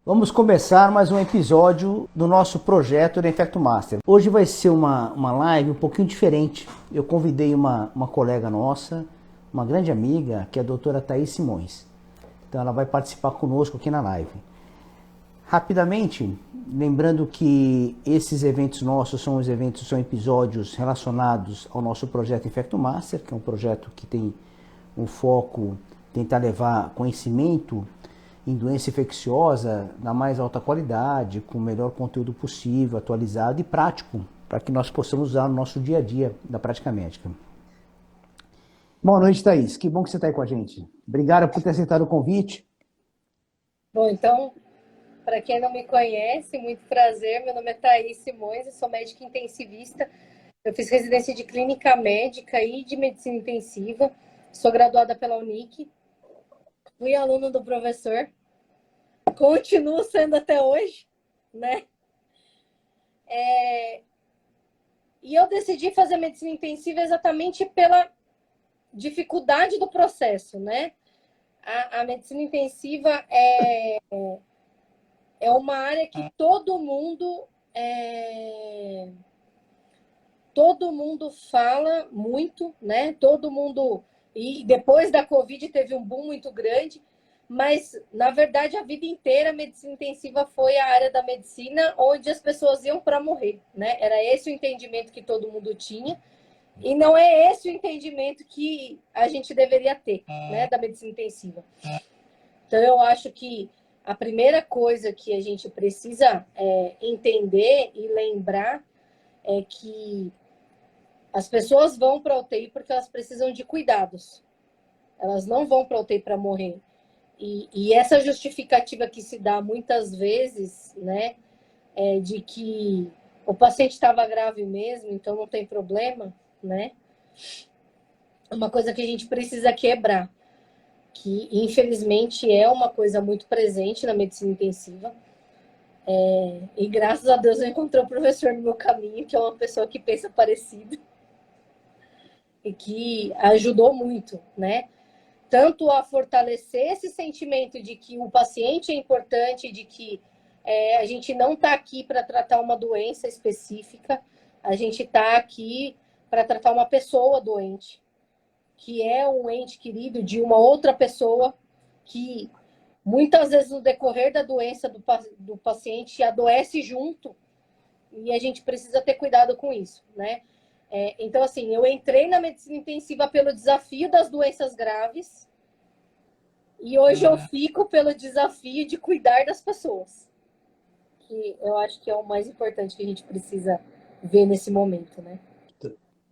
Vamos começar mais um episódio do nosso projeto do Infecto Master. Hoje vai ser uma live um pouquinho diferente. Eu convidei uma colega nossa, uma grande amiga, que é a doutora Thaís Simões. Então ela vai participar conosco aqui na live. Rapidamente, lembrando que esses eventos nossos são episódios relacionados ao nosso projeto Infecto Master, que é um projeto que tem um foco tentar levar conhecimento em doença infecciosa da mais alta qualidade, com o melhor conteúdo possível, atualizado e prático, para que nós possamos usar no nosso dia a dia da prática médica. Boa noite, Thaís. Que bom que você está aí com a gente. Obrigado por ter aceitado o convite. Bom, então, para quem não me conhece, muito prazer. Meu nome é Thaís Simões, eu sou médica intensivista. Eu fiz residência de clínica médica e de medicina intensiva. Sou graduada pela Unic. Fui aluna do professor. Continuo sendo até hoje, né? E eu decidi fazer medicina intensiva exatamente pela dificuldade do processo, né? A medicina intensiva é uma área que todo mundo fala muito, né? Todo mundo, e depois da Covid teve um boom muito grande, mas na verdade a vida inteira a medicina intensiva foi a área da medicina onde as pessoas iam para morrer, né? Era esse o entendimento que todo mundo tinha. E não é esse o entendimento que a gente deveria ter, né, da medicina intensiva. Então, eu acho que a primeira coisa que a gente precisa entender e lembrar é que as pessoas vão para a UTI porque elas precisam de cuidados. Elas não vão para a UTI para morrer. E essa justificativa que se dá muitas vezes, né, de que o paciente estava grave mesmo, então não tem problema, né? É uma coisa que a gente precisa quebrar, que infelizmente é uma coisa muito presente na medicina intensiva. E graças a Deus eu encontrei um professor no meu caminho, que é uma pessoa que pensa parecido e que ajudou muito, né? Tanto a fortalecer esse sentimento de que o paciente é importante, de que a gente não está aqui para tratar uma doença específica, a gente está aqui para tratar uma pessoa doente, que é um ente querido de uma outra pessoa que muitas vezes no decorrer da doença do paciente adoece junto e a gente precisa ter cuidado com isso, né? Então, assim, eu entrei na medicina intensiva pelo desafio das doenças graves e hoje eu fico pelo desafio de cuidar das pessoas, que eu acho que é o mais importante que a gente precisa ver nesse momento, né?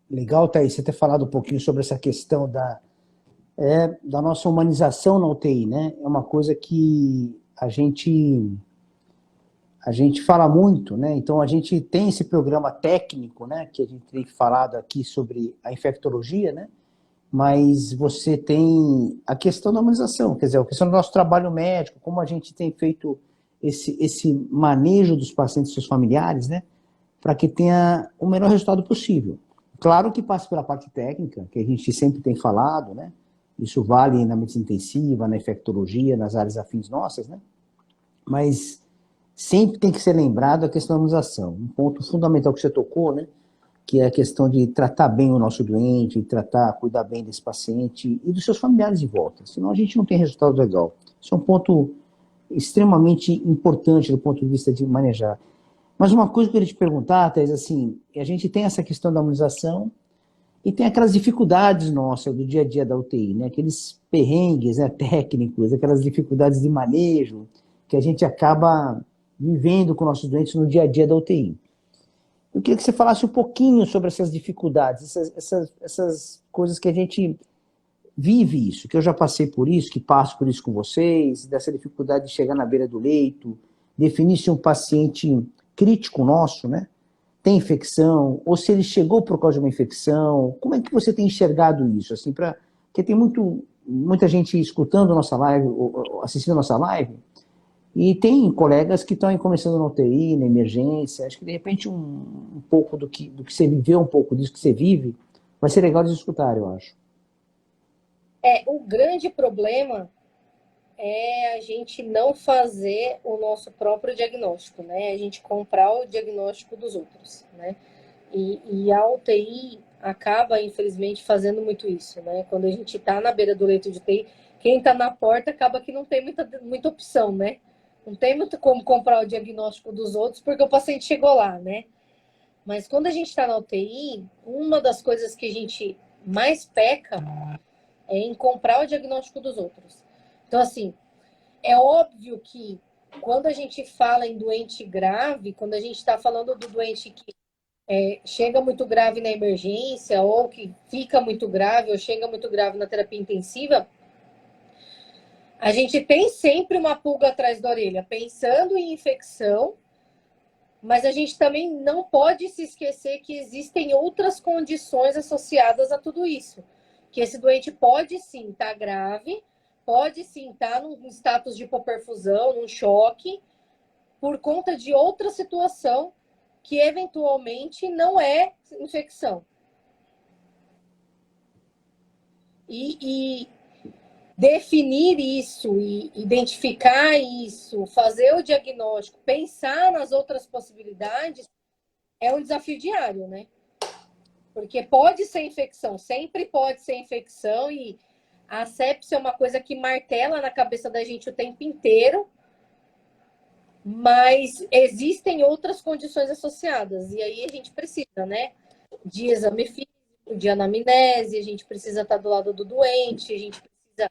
Legal, Thaís, você ter falado um pouquinho sobre essa questão da nossa humanização na UTI, né? É uma coisa que a gente fala muito, né? Então a gente tem esse programa técnico, né? Que a gente tem falado aqui sobre a infectologia, né? Mas você tem a questão da humanização, quer dizer, a questão do nosso trabalho médico, como a gente tem feito esse manejo dos pacientes e seus familiares, né? Para que tenha o melhor resultado possível. Claro que passa pela parte técnica, que a gente sempre tem falado, né? Isso vale na medicina intensiva, na infectologia, nas áreas afins nossas, né? Mas sempre tem que ser lembrado a questão da imunização. Um ponto fundamental que você tocou, né? Que é a questão de tratar bem o nosso doente, cuidar bem desse paciente e dos seus familiares de volta. Senão a gente não tem resultado legal. Isso é um ponto extremamente importante do ponto de vista de manejar. Mas uma coisa que eu queria te perguntar, Thais, assim, a gente tem essa questão da imunização e tem aquelas dificuldades nossas do dia a dia da UTI, né? Aqueles perrengues, né, técnicos, aquelas dificuldades de manejo que a gente acaba vivendo com nossos doentes no dia a dia da UTI. Eu queria que você falasse um pouquinho sobre essas dificuldades, essas coisas que a gente vive isso, que eu já passei por isso, que passo por isso com vocês, dessa dificuldade de chegar na beira do leito, definir se um paciente crítico nosso, né, tem infecção, ou se ele chegou por causa de uma infecção. Como é que você tem enxergado isso? Assim, porque tem muita gente escutando a nossa live, ou assistindo a nossa live, e tem colegas que estão começando na UTI, na emergência. Acho que, de repente, um pouco do que você viveu, um pouco disso que você vive, vai ser legal de escutar, eu acho. O grande problema é a gente não fazer o nosso próprio diagnóstico, né? A gente comprar o diagnóstico dos outros, né? E a UTI acaba, infelizmente, fazendo muito isso, né? Quando a gente está na beira do leito de UTI, quem está na porta acaba que não tem muita opção, né? Não tem muito como comprar o diagnóstico dos outros porque o paciente chegou lá, né? Mas quando a gente está na UTI, uma das coisas que a gente mais peca é em comprar o diagnóstico dos outros. Então, assim, é óbvio que quando a gente fala em doente grave, quando a gente está falando do doente que chega muito grave na emergência, ou que fica muito grave, ou chega muito grave na terapia intensiva, a gente tem sempre uma pulga atrás da orelha, pensando em infecção, mas a gente também não pode se esquecer que existem outras condições associadas a tudo isso. Que esse doente pode sim estar grave, pode sim estar num status de hipoperfusão, num choque, por conta de outra situação que eventualmente não é infecção. E definir isso, e identificar isso, fazer o diagnóstico, pensar nas outras possibilidades, é um desafio diário, né? Porque pode ser infecção, sempre pode ser infecção, e a sepsia é uma coisa que martela na cabeça da gente o tempo inteiro, mas existem outras condições associadas, e aí a gente precisa, né, de exame físico, de anamnese, a gente precisa estar do lado do doente, a gente precisa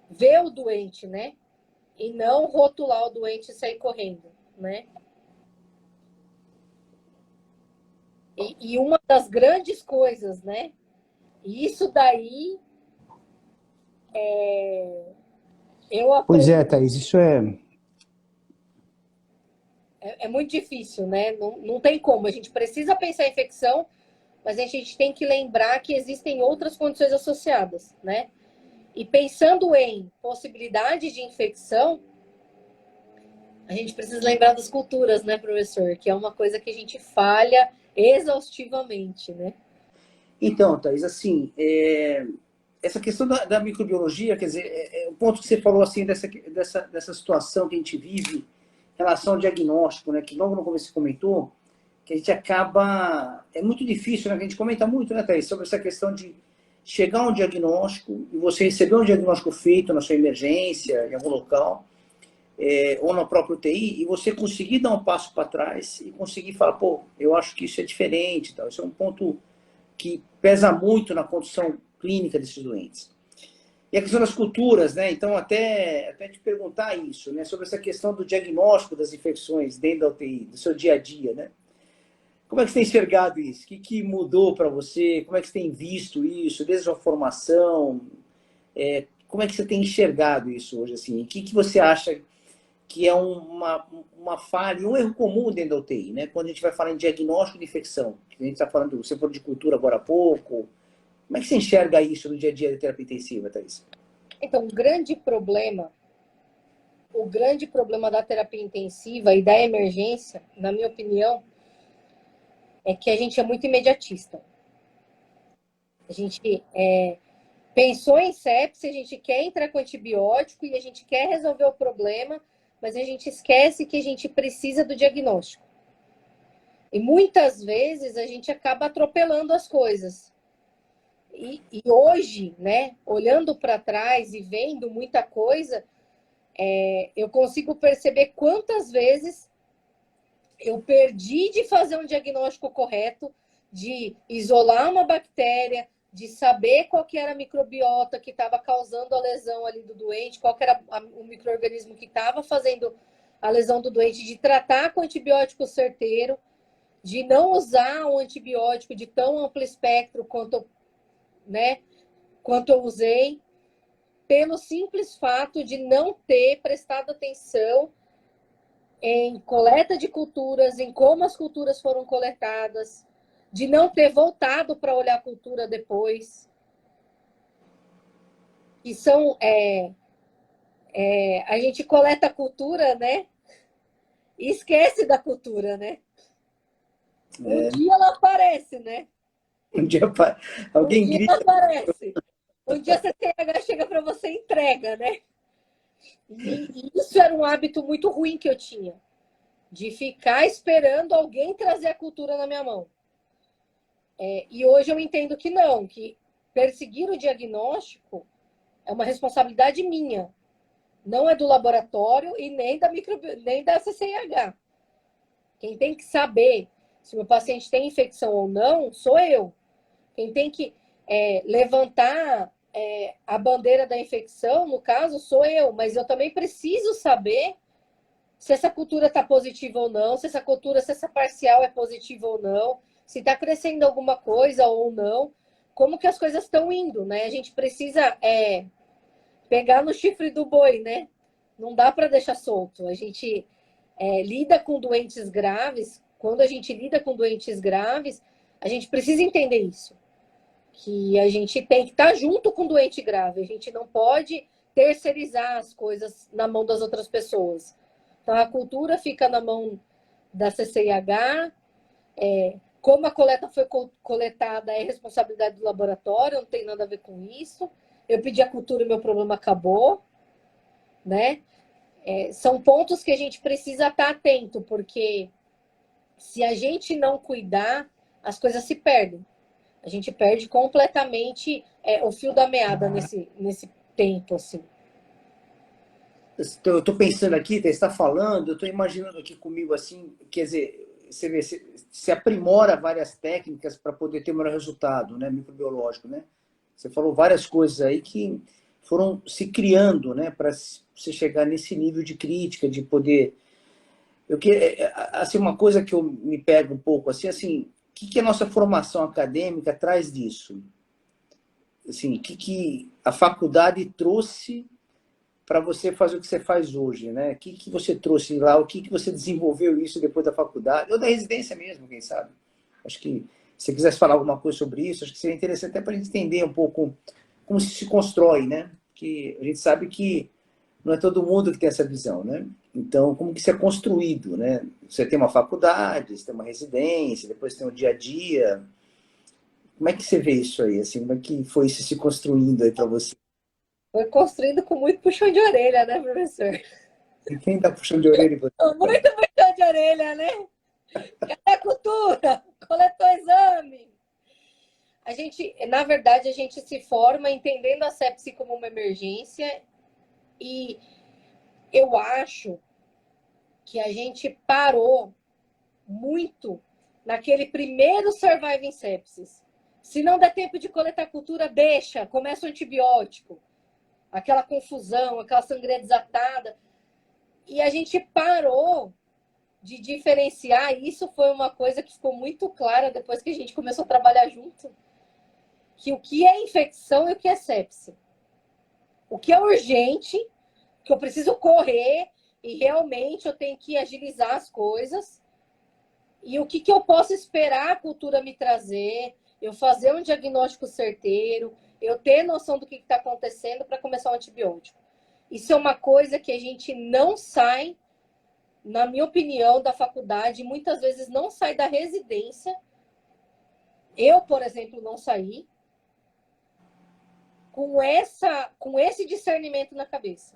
ver o doente, né, e não rotular o doente e sair correndo, né. E uma das grandes coisas, né, e isso daí eu Pois aprendi. é, Thaís, isso é. É muito difícil, né? Não tem como. A gente precisa pensar em infecção, mas a gente tem que lembrar que existem outras condições associadas, né? E pensando em possibilidade de infecção, a gente precisa lembrar das culturas, né, professor? Que é uma coisa que a gente falha exaustivamente, né? Então, Thaís, assim, essa questão da microbiologia, quer dizer, o ponto que você falou assim dessa situação que a gente vive em relação ao diagnóstico, né, que logo no começo você comentou, que a gente acaba. É muito difícil, né? A gente comenta muito, né, Thaís, sobre essa questão de chegar a um diagnóstico e você receber um diagnóstico feito na sua emergência, em algum local, ou na própria UTI, e você conseguir dar um passo para trás e conseguir falar, pô, eu acho que isso é diferente. Tal. Isso é um ponto que pesa muito na condição clínica desses doentes. E a questão das culturas, né? Então, até te perguntar isso, né? Sobre essa questão do diagnóstico das infecções dentro da UTI, do seu dia a dia, né? Como é que você tem enxergado isso? O que mudou para você? Como é que você tem visto isso desde a sua formação? Como é que você tem enxergado isso hoje? Assim? O que você acha que é uma falha, um erro comum dentro da UTI, né? Quando a gente vai falar em diagnóstico de infecção, a gente está falando, você falou de cultura agora há pouco. Como é que você enxerga isso no dia a dia da terapia intensiva, Thaís? Então, o grande problema da terapia intensiva e da emergência, na minha opinião, é que a gente é muito imediatista. A gente pensou em sepsia, a gente quer entrar com antibiótico e a gente quer resolver o problema, mas a gente esquece que a gente precisa do diagnóstico. E muitas vezes a gente acaba atropelando as coisas. E hoje, né, olhando para trás e vendo muita coisa, eu consigo perceber quantas vezes eu perdi de fazer um diagnóstico correto, de isolar uma bactéria, de saber qual que era a microbiota que estava causando a lesão ali do doente, qual que era o micro-organismo que estava fazendo a lesão do doente, de tratar com antibiótico certeiro, de não usar um antibiótico de tão amplo espectro quanto eu usei, pelo simples fato de não ter prestado atenção em coleta de culturas, em como as culturas foram coletadas, de não ter voltado para olhar a cultura depois, que são a gente coleta a cultura, né? E esquece da cultura, né? Um dia ela aparece, né? Um dia Um alguém dia ela grita, aparece. Um dia a CCH chega para você e entrega, né? E isso era um hábito muito ruim que eu tinha, de ficar esperando alguém trazer a cultura na minha mão. E hoje eu entendo que não, que perseguir o diagnóstico é uma responsabilidade minha, não é do laboratório e nem da CCIH. Quem tem que saber se o meu paciente tem infecção ou não sou eu. Quem tem que levantar a bandeira da infecção, no caso, sou eu, mas eu também preciso saber se essa cultura está positiva ou não, se essa parcial é positiva ou não, se está crescendo alguma coisa ou não, como que as coisas estão indo, né? A gente precisa pegar no chifre do boi, né? Não dá para deixar solto. A gente lida com doentes graves. Quando a gente lida com doentes graves, a gente precisa entender isso. Que a gente tem que estar junto com o doente grave. A gente não pode terceirizar as coisas na mão das outras pessoas. Então, a cultura fica na mão da CCIH. Como a coleta foi coletada é responsabilidade do laboratório, não tem nada a ver com isso. Eu pedi a cultura e meu problema acabou, né? São pontos que a gente precisa estar atento, porque se a gente não cuidar, as coisas se perdem. A gente perde completamente o fio da meada nesse tempo, assim. Eu estou pensando aqui, você está falando, eu estou imaginando aqui comigo assim, quer dizer, você vê, se aprimora várias técnicas para poder ter o melhor resultado, né, microbiológico, né? Você falou várias coisas aí que foram se criando, né, para você chegar nesse nível de crítica, de poder... assim, uma coisa que eu me pego um pouco, assim, o que a nossa formação acadêmica traz disso? Assim, o que a faculdade trouxe para você fazer o que você faz hoje, né? O que você trouxe lá, o que você desenvolveu isso depois da faculdade, ou da residência mesmo, quem sabe? Acho que se você quisesse falar alguma coisa sobre isso, acho que seria interessante até para a gente entender um pouco como se constrói, né? Porque a gente sabe que não é todo mundo que tem essa visão, né? Então, como que isso é construído, né? Você tem uma faculdade, você tem uma residência, depois tem o dia a dia. Como é que você vê isso aí? Assim, como é que foi isso se construindo aí para você? Foi construindo com muito puxão de orelha, né, professor? Quem está puxando de orelha em você? Muito puxão de orelha, né? Cadê a cultura? Coletou exame. Na verdade, a gente se forma entendendo a sepsi como uma emergência e eu acho que a gente parou muito naquele primeiro surviving sepsis. Se não der tempo de coletar cultura, deixa, começa o antibiótico. Aquela confusão, aquela sangria desatada. E a gente parou de diferenciar. Isso foi uma coisa que ficou muito clara depois que a gente começou a trabalhar junto. Que o que é infecção e o que é sepse. O que é urgente, que eu preciso correr e realmente eu tenho que agilizar as coisas. E o que eu posso esperar a cultura me trazer, eu fazer um diagnóstico certeiro, eu ter noção do que está acontecendo para começar o antibiótico. Isso é uma coisa que a gente não sai, na minha opinião, da faculdade, muitas vezes não sai da residência. Eu, por exemplo, não saí com esse discernimento na cabeça.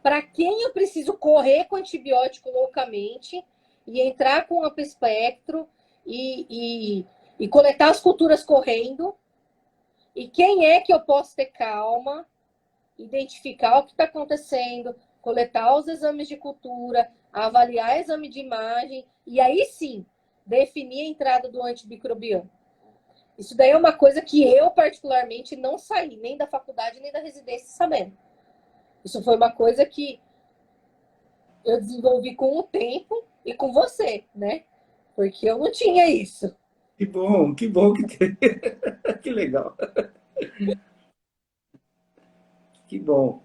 Para quem eu preciso correr com antibiótico loucamente e entrar com amplo espectro e coletar as culturas correndo, e quem é que eu posso ter calma, identificar o que está acontecendo, coletar os exames de cultura, avaliar exame de imagem, e aí sim, definir a entrada do antimicrobiano. Isso daí é uma coisa que eu, particularmente, não saí, nem da faculdade, nem da residência sabendo. Isso foi uma coisa que eu desenvolvi com o tempo e com você, né? Porque eu não tinha isso. Que bom que tem. Que legal. Que bom.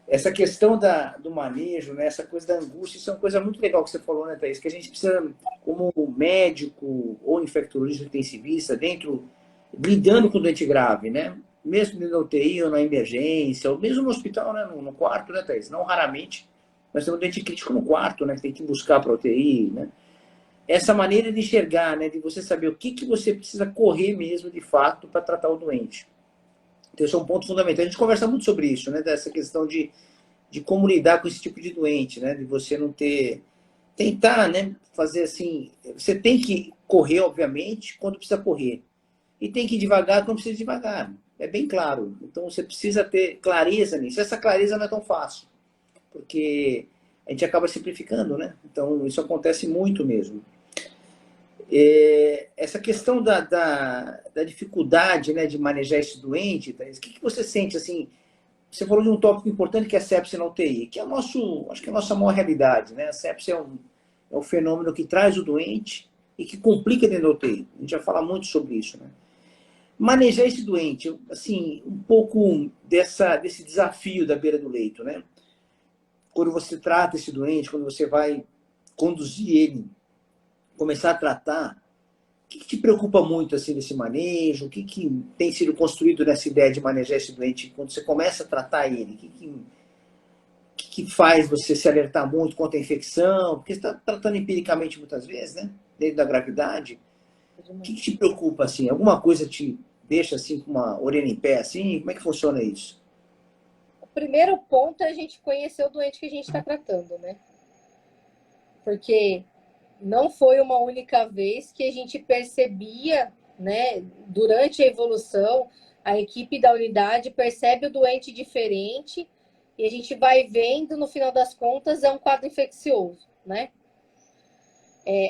Essa questão do manejo, né, essa coisa da angústia, isso é uma coisa muito legal que você falou, né, Thaís? Que a gente precisa, como médico ou infectologista intensivista, lidando com doente grave, né? Mesmo na UTI ou na emergência, ou mesmo no hospital, né, no quarto, né, Thaís? Não raramente, nós temos um doente crítico no quarto, né, que tem que buscar para a UTI, né? Essa maneira de enxergar, né, de você saber o que você precisa correr mesmo, de fato, para tratar o doente. Esse é um ponto fundamental. A gente conversa muito sobre isso, né? Dessa questão de como lidar com esse tipo de doente, né? De você não ter... Tentar, né? Fazer assim... Você tem que correr, obviamente, quando precisa correr. E tem que ir devagar quando precisa ir devagar. É bem claro. Então, você precisa ter clareza nisso. Essa clareza não é tão fácil. Porque a gente acaba simplificando, né? Então, isso acontece muito mesmo. Essa questão da dificuldade, né, de manejar esse doente, Thaís, o que você sente, assim, você falou de um tópico importante que é a sepse na UTI, que é acho que é a nossa maior realidade, né? A sepse é um fenômeno que traz o doente e que complica dentro da UTI. A gente já fala muito sobre isso, né? Manejar esse doente, assim, um pouco desse desafio da beira do leito, né? Quando você trata esse doente, quando você vai conduzir ele, começar a tratar, o que te preocupa muito assim nesse manejo? O que tem sido construído nessa ideia de manejar esse doente quando você começa a tratar ele? O que faz você se alertar muito contra a infecção? Porque você está tratando empiricamente muitas vezes, né? Dentro da gravidade. O que te preocupa assim? Alguma coisa te deixa assim com uma orelha em pé assim? Como é que funciona isso? O primeiro ponto é a gente conhecer o doente que a gente está tratando, né? Porque não foi uma única vez que a gente percebia, né, durante a evolução, a equipe da unidade percebe o doente diferente e a gente vai vendo, no final das contas, é um quadro infeccioso, né?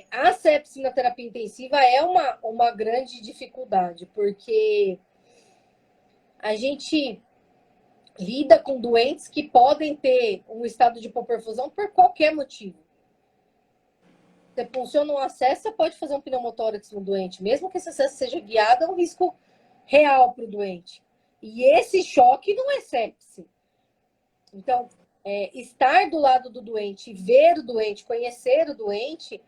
A sepse na terapia intensiva é uma grande dificuldade, porque a gente lida com doentes que podem ter um estado de hipoperfusão por qualquer motivo. Você funciona um acesso, você pode fazer um pneumotórax no doente. Mesmo que esse acesso seja guiado, é um risco real para o doente. E esse choque não é sepse. Então, estar do lado do doente, ver o doente, conhecer o doente,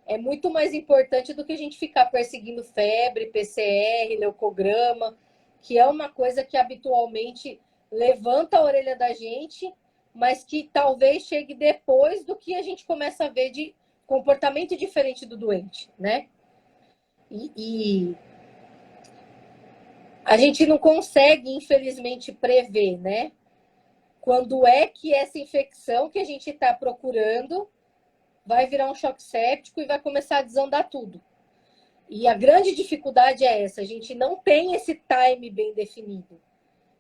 é muito mais importante do que a gente ficar perseguindo febre, PCR, leucograma, que é uma coisa que habitualmente levanta a orelha da gente, mas que talvez chegue depois do que a gente começa a ver de comportamento diferente do doente, né? E a gente não consegue, infelizmente, prever, né? Quando é que essa infecção que a gente está procurando vai virar um choque séptico e vai começar a desandar tudo. E a grande dificuldade é essa, a gente não tem esse time bem definido.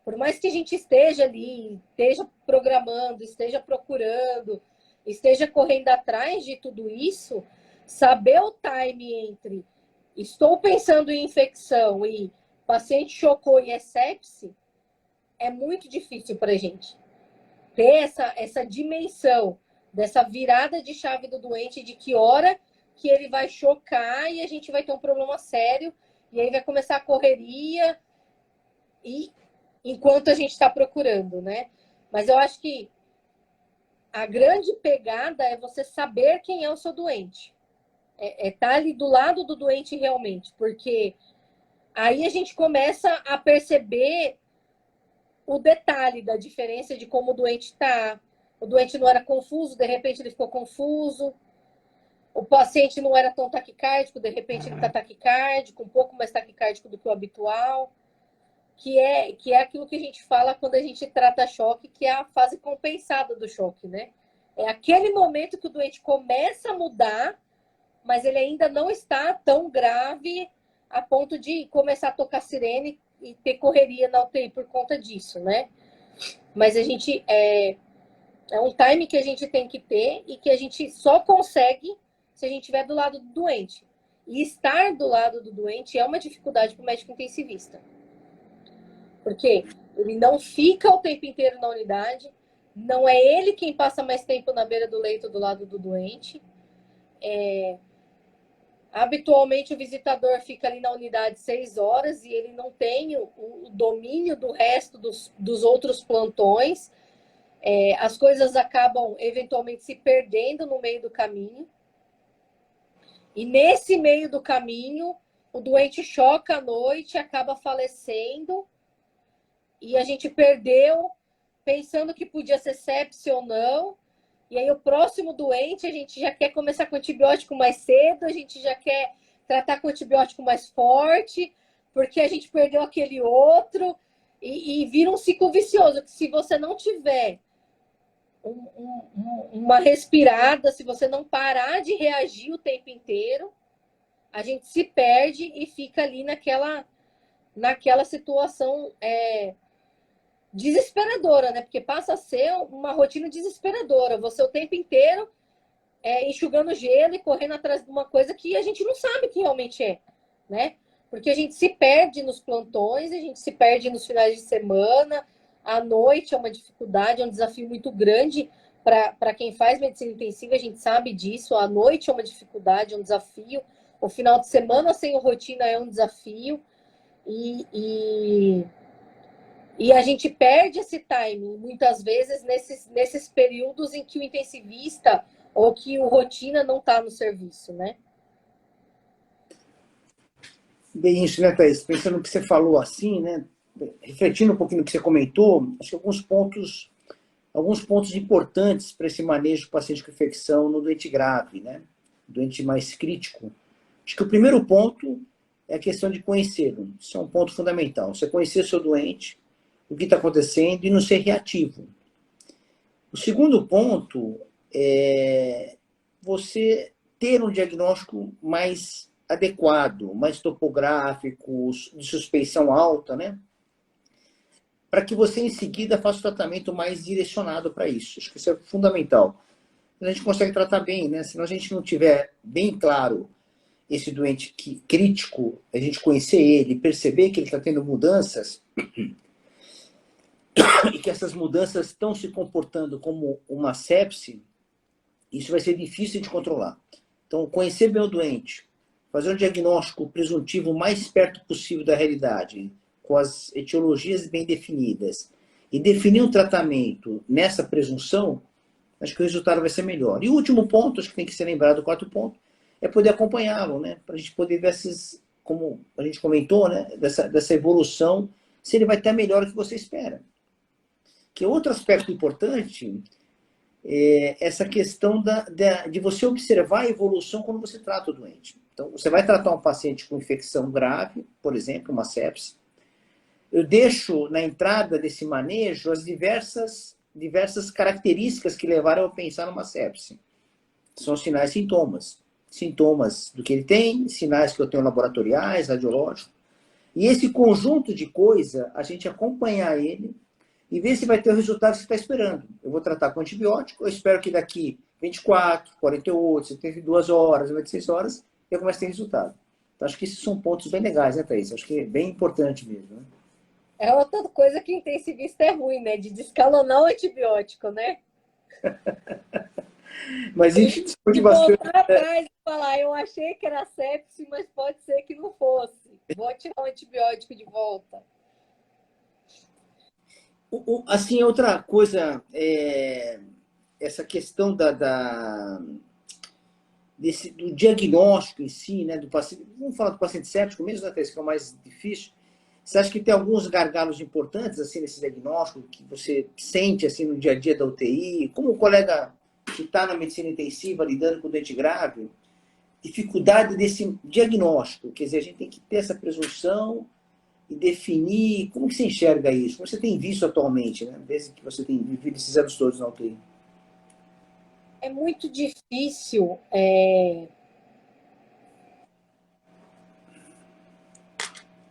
Por mais que a gente esteja ali, esteja programando, esteja procurando, esteja correndo atrás de tudo isso, saber o time entre estou pensando em infecção e paciente chocou e é sepse, é muito difícil para a gente ter essa dimensão dessa virada de chave do doente, de que hora que ele vai chocar e a gente vai ter um problema sério, e aí vai começar a correria, e enquanto a gente está procurando, né? Mas eu acho que a grande pegada é você saber quem é o seu doente. Tá ali do lado do doente realmente, porque aí a gente começa a perceber o detalhe da diferença de como o doente está. O doente não era confuso, de repente ele ficou confuso. O paciente não era tão taquicárdico, de repente ele está taquicárdico, um pouco mais taquicárdico do que o habitual. Que é aquilo que a gente fala quando a gente trata choque, que é a fase compensada do choque, né? É aquele momento que o doente começa a mudar, mas ele ainda não está tão grave a ponto de começar a tocar sirene e ter correria na UTI por conta disso, né? Mas a gente é um time que a gente tem que ter e que a gente só consegue se a gente estiver do lado do doente. E estar do lado do doente é uma dificuldade para o médico intensivista. Porque ele não fica o tempo inteiro na unidade, não é ele quem passa mais tempo na beira do leito do lado do doente. Habitualmente o visitador fica ali na unidade 6 horas e ele não tem o domínio do resto dos outros plantões. As coisas acabam eventualmente se perdendo no meio do caminho. E nesse meio do caminho, o doente choca à noite, acaba falecendo. E a gente perdeu pensando que podia ser sepse ou não. E aí o próximo doente, a gente já quer começar com antibiótico mais cedo, a gente já quer tratar com antibiótico mais forte, porque a gente perdeu aquele outro. e vira um ciclo vicioso, que se você não tiver uma respirada, se você não parar de reagir o tempo inteiro, a gente se perde e fica ali naquela situação desesperadora, né? Porque passa a ser uma rotina desesperadora. Você o tempo inteiro enxugando gelo e correndo atrás de uma coisa que a gente não sabe o que realmente é, né? Porque a gente se perde nos plantões, a gente se perde nos finais de semana, à noite é uma dificuldade, é um desafio muito grande para quem faz medicina intensiva, a gente sabe disso, à noite é uma dificuldade, é um desafio, o final de semana sem rotina é um desafio, e a gente perde esse timing, muitas vezes, nesses períodos em que o intensivista ou que o rotina não está no serviço, né? Bem isso, né, Thaís? Pensando no que você falou assim, né? Refletindo um pouquinho no que você comentou, acho que alguns pontos importantes para esse manejo do paciente com infecção no doente grave, né? Doente mais crítico. Acho que o primeiro ponto é a questão de conhecê-lo. Isso é um ponto fundamental. Você conhecer o seu doente, o que está acontecendo e não ser reativo. O segundo ponto é você ter um diagnóstico mais adequado, mais topográfico, de suspeição alta, né? Para que você, em seguida, faça o tratamento mais direcionado para isso. Acho que isso é fundamental. A gente consegue tratar bem, né? Se a gente não tiver bem claro esse doente crítico, a gente conhecer ele, perceber que ele está tendo mudanças e que essas mudanças estão se comportando como uma sepse, isso vai ser difícil de controlar. Então, conhecer bem o doente, fazer um diagnóstico presuntivo o mais perto possível da realidade, com as etiologias bem definidas, e definir um tratamento nessa presunção, acho que o resultado vai ser melhor. E o último ponto, acho que tem que ser lembrado, o quarto ponto, é poder acompanhá-lo, né? Para a gente poder ver esses, como a gente comentou, né? Dessa evolução, se ele vai estar melhor do que você espera. Que outro aspecto importante é essa questão de você observar a evolução quando você trata o doente. Então, você vai tratar um paciente com infecção grave, por exemplo, uma sepse. Eu deixo na entrada desse manejo as diversas características que levaram a pensar numa sepse. São sinais e sintomas. Sintomas do que ele tem, sinais que eu tenho laboratoriais, radiológicos. E esse conjunto de coisa, a gente acompanhar ele e ver se vai ter o resultado que você está esperando. Eu vou tratar com antibiótico, eu espero que daqui 24, 48, 72 horas, 96 horas, eu comece a ter resultado. Então, acho que esses são pontos bem legais, né, Thaís? Acho que é bem importante mesmo, né? É outra coisa que intensivista é ruim, né? De descalonar o antibiótico, né? Mas a gente discute de bastante. voltar atrás e falar, eu achei que era sepse, mas pode ser que não fosse. Vou tirar o antibiótico de volta. Assim, outra coisa, essa questão do diagnóstico em si, né, do paciente, vamos falar do paciente séptico mesmo, né, que é o mais difícil. Você acha que tem alguns gargalos importantes assim nesse diagnóstico que você sente assim no dia a dia da UTI? Como o colega que está na medicina intensiva lidando com doente grave, dificuldade desse diagnóstico, quer dizer, a gente tem que ter essa presunção e definir como que você enxerga isso, como você tem visto atualmente, né? Desde que você tem vivido esses anos todos na UTI. É muito difícil. É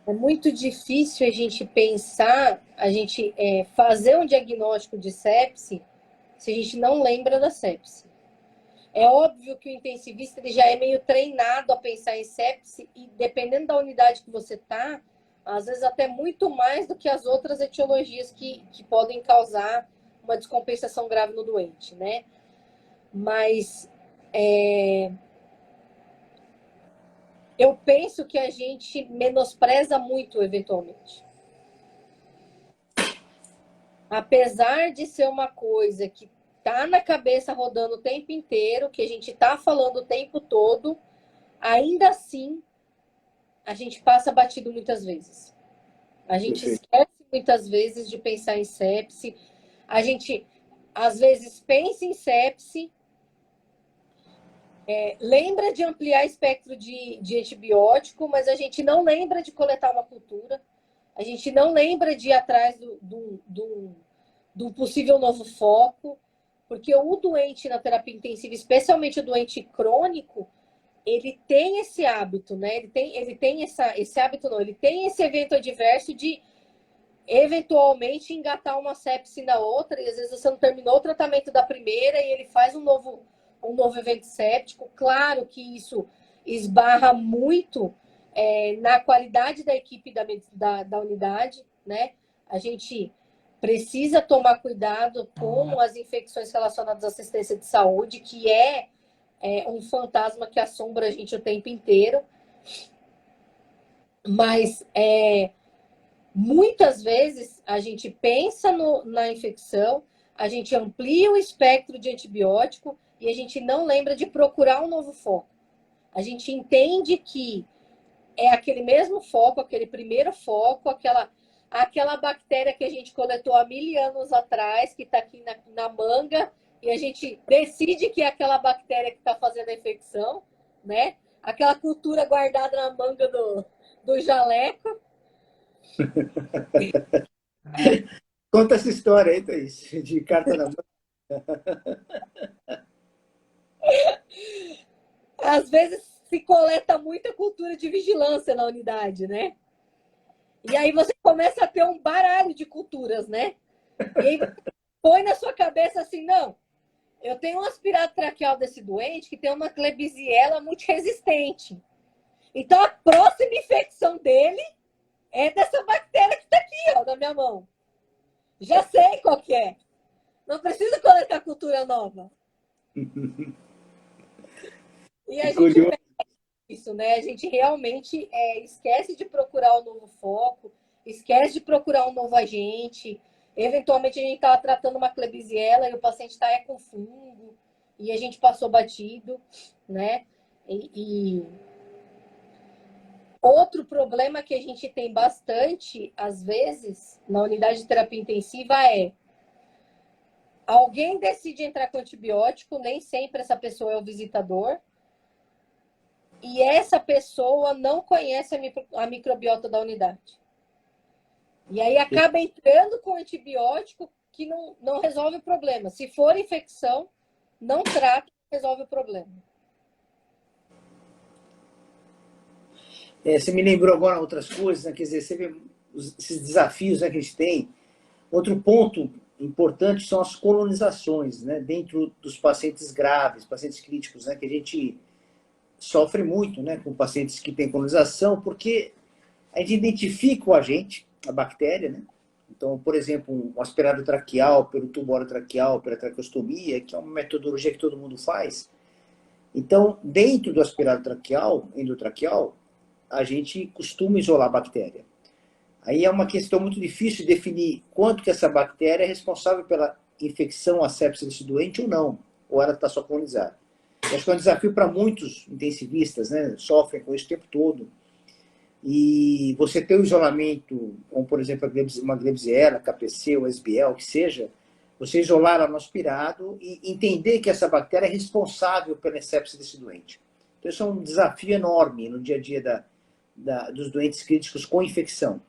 muito difícil a gente pensar, a gente fazer um diagnóstico de sepse se a gente não lembra da sepse. É óbvio que o intensivista ele já é meio treinado a pensar em sepse e dependendo da unidade que você está, às vezes até muito mais do que as outras etiologias que podem causar uma descompensação grave no doente, né? Mas eu penso que a gente menospreza muito eventualmente. Apesar de ser uma coisa que tá na cabeça rodando o tempo inteiro, que a gente tá falando o tempo todo, ainda assim a gente passa batido muitas vezes. A gente esquece muitas vezes de pensar em sepse. A gente às vezes pensa em sepse, lembra de ampliar espectro de antibiótico, mas a gente não lembra de coletar uma cultura. a gente não lembra de ir atrás do possível novo foco, porque o doente na terapia intensiva, especialmente o doente crônico, ele tem esse hábito, né? Ele tem esse hábito, não, ele tem esse evento adverso de eventualmente engatar uma sepse na outra, e às vezes você não terminou o tratamento da primeira e ele faz um novo evento séptico. Claro que isso esbarra muito na qualidade da equipe da unidade, né? A gente precisa tomar cuidado com as infecções relacionadas à assistência de saúde, que é um fantasma que assombra a gente o tempo inteiro. Mas muitas vezes a gente pensa na infecção, a gente amplia o espectro de antibiótico e a gente não lembra de procurar um novo foco. A gente entende que é aquele mesmo foco, aquele primeiro foco, aquela bactéria que a gente coletou há 1000 anos atrás, que está aqui na manga, e a gente decide que é aquela bactéria que está fazendo a infecção, né? Aquela cultura guardada na manga do jaleco. Conta essa história aí, Thaís, de carta na mão. Às vezes se coleta muita cultura de vigilância na unidade, né? E aí você começa a ter um baralho de culturas, né? E aí você põe na sua cabeça assim, não, eu tenho um aspirado traqueal desse doente que tem uma Klebsiella multiresistente. Então a próxima infecção dele é dessa bactéria que está aqui, ó, na minha mão. Já sei qual que é. Não precisa coletar cultura nova. E a gente pega isso, né? A gente realmente esquece de procurar um novo foco, esquece de procurar um novo agente. Eventualmente a gente estava tratando uma Klebsiella e o paciente está com fungo e a gente passou batido, né? E outro problema que a gente tem bastante, às vezes, na unidade de terapia intensiva é alguém decide entrar com antibiótico, nem sempre essa pessoa é o visitador, e essa pessoa não conhece a microbiota da unidade. E aí acaba entrando com antibiótico que não resolve o problema. Se for infecção, não trata, resolve o problema. Você me lembrou agora outras coisas, né? Quer dizer, você vê esses desafios, né, que a gente tem. Outro ponto importante são as colonizações, né, dentro dos pacientes graves, pacientes críticos, né, que a gente sofre muito, né, com pacientes que têm colonização, porque a gente identifica o agente, a bactéria, né? Então, por exemplo, um aspirado traqueal pelo tubo orotraqueal, pela traqueostomia, que é uma metodologia que todo mundo faz. Então, dentro do aspirado traqueal, endotraqueal, a gente costuma isolar a bactéria. Aí é uma questão muito difícil de definir quanto que essa bactéria é responsável pela infecção, a sepse desse doente ou não, ou ela está só colonizada. Eu acho que é um desafio para muitos intensivistas, né? Sofrem com isso o tempo todo. E você ter o isolamento, como por exemplo uma Klebsiella, KPC ou SBL, que seja, você isolar ela no aspirado e entender que essa bactéria é responsável pela sepse desse doente. Então isso é um desafio enorme no dia a dia dos doentes críticos com infecção.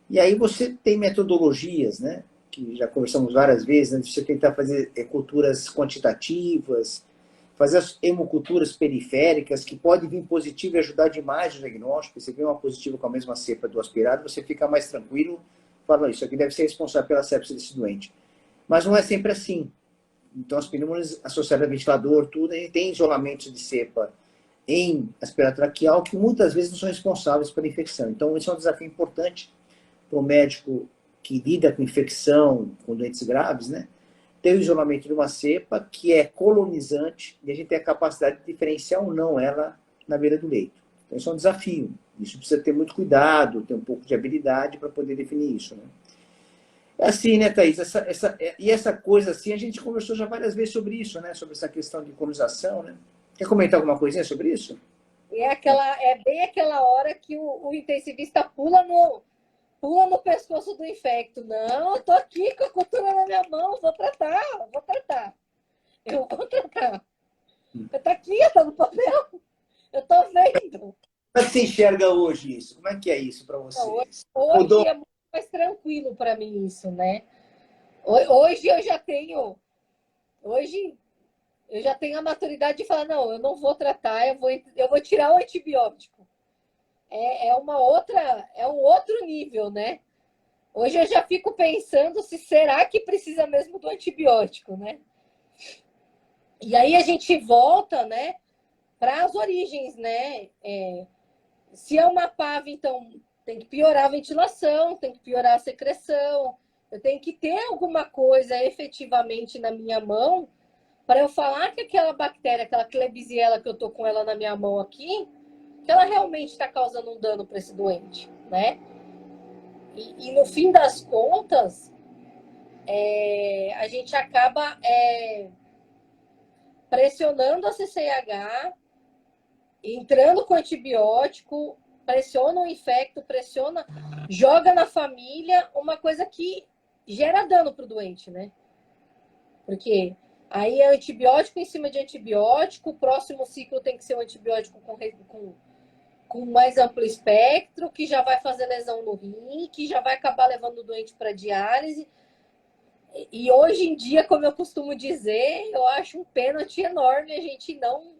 E aí você tem metodologias, né, que já conversamos várias vezes, né, de você tentar fazer culturas quantitativas, fazer as hemoculturas periféricas, que pode vir positivo e ajudar demais no diagnóstico. Você vê uma positiva com a mesma cepa do aspirado, você fica mais tranquilo, fala, isso aqui deve ser responsável pela sepse desse doente. Mas não é sempre assim. Então, as pneumonias associadas a ventilador, tudo, a gente tem isolamentos de cepa em aspirado traqueal que muitas vezes não são responsáveis pela infecção. Então, esse é um desafio importante para o médico que lida com infecção, com doentes graves, né? Ter o isolamento de uma cepa que é colonizante e a gente tem a capacidade de diferenciar ou não ela na beira do leito. Então, isso é um desafio. Isso precisa ter muito cuidado, ter um pouco de habilidade para poder definir isso, né? É assim, né, Thaís? E essa coisa assim, a gente conversou já várias vezes sobre isso, né? Sobre essa questão de colonização, né? Quer comentar alguma coisinha sobre isso? É bem aquela hora que o intensivista pula no pescoço do infecto. Não, eu tô aqui com a cultura na minha mão, vou tratar. Eu vou tratar. Tá aqui, tá no papel. Eu tô vendo. Como é que você enxerga hoje isso? Como é que é isso para você? Não, Mudou? hoje é muito mais tranquilo para mim isso, né? Hoje eu já tenho, hoje eu já tenho a maturidade de falar, não, eu não vou tratar, eu vou tirar o antibiótico. É um outro nível, né? Hoje eu já fico pensando se será que precisa mesmo do antibiótico, né? E aí a gente volta, né, para as origens, né? Se é uma PAV, então tem que piorar a ventilação, tem que piorar a secreção, eu tenho que ter alguma coisa efetivamente na minha mão para eu falar que aquela bactéria, aquela Klebsiella que eu tô com ela na minha mão aqui, que ela realmente está causando um dano para esse doente, né? E no fim das contas, a gente acaba pressionando a CCH, entrando com antibiótico, pressiona o infecto, pressiona, joga na família, uma coisa que gera dano para o doente, né? Porque aí é antibiótico em cima de antibiótico, o próximo ciclo tem que ser um antibiótico com mais amplo espectro, que já vai fazer lesão no rim, que já vai acabar levando o doente para diálise. E hoje em dia, como eu costumo dizer, eu acho um pênalti enorme a gente não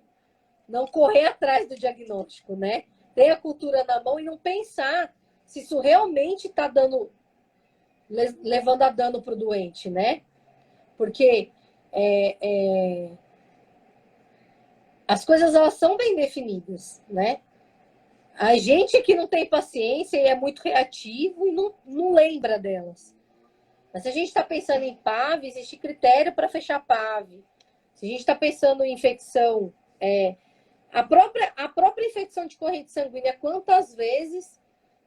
correr atrás do diagnóstico, né? Ter a cultura na mão e não pensar se isso realmente está levando a dano para o doente, né? Porque as coisas elas são bem definidas, né? A gente que não tem paciência e é muito reativo e não lembra delas. Mas se a gente está pensando em PAV, existe critério para fechar PAV. Se a gente está pensando em infecção, a própria infecção de corrente sanguínea, quantas vezes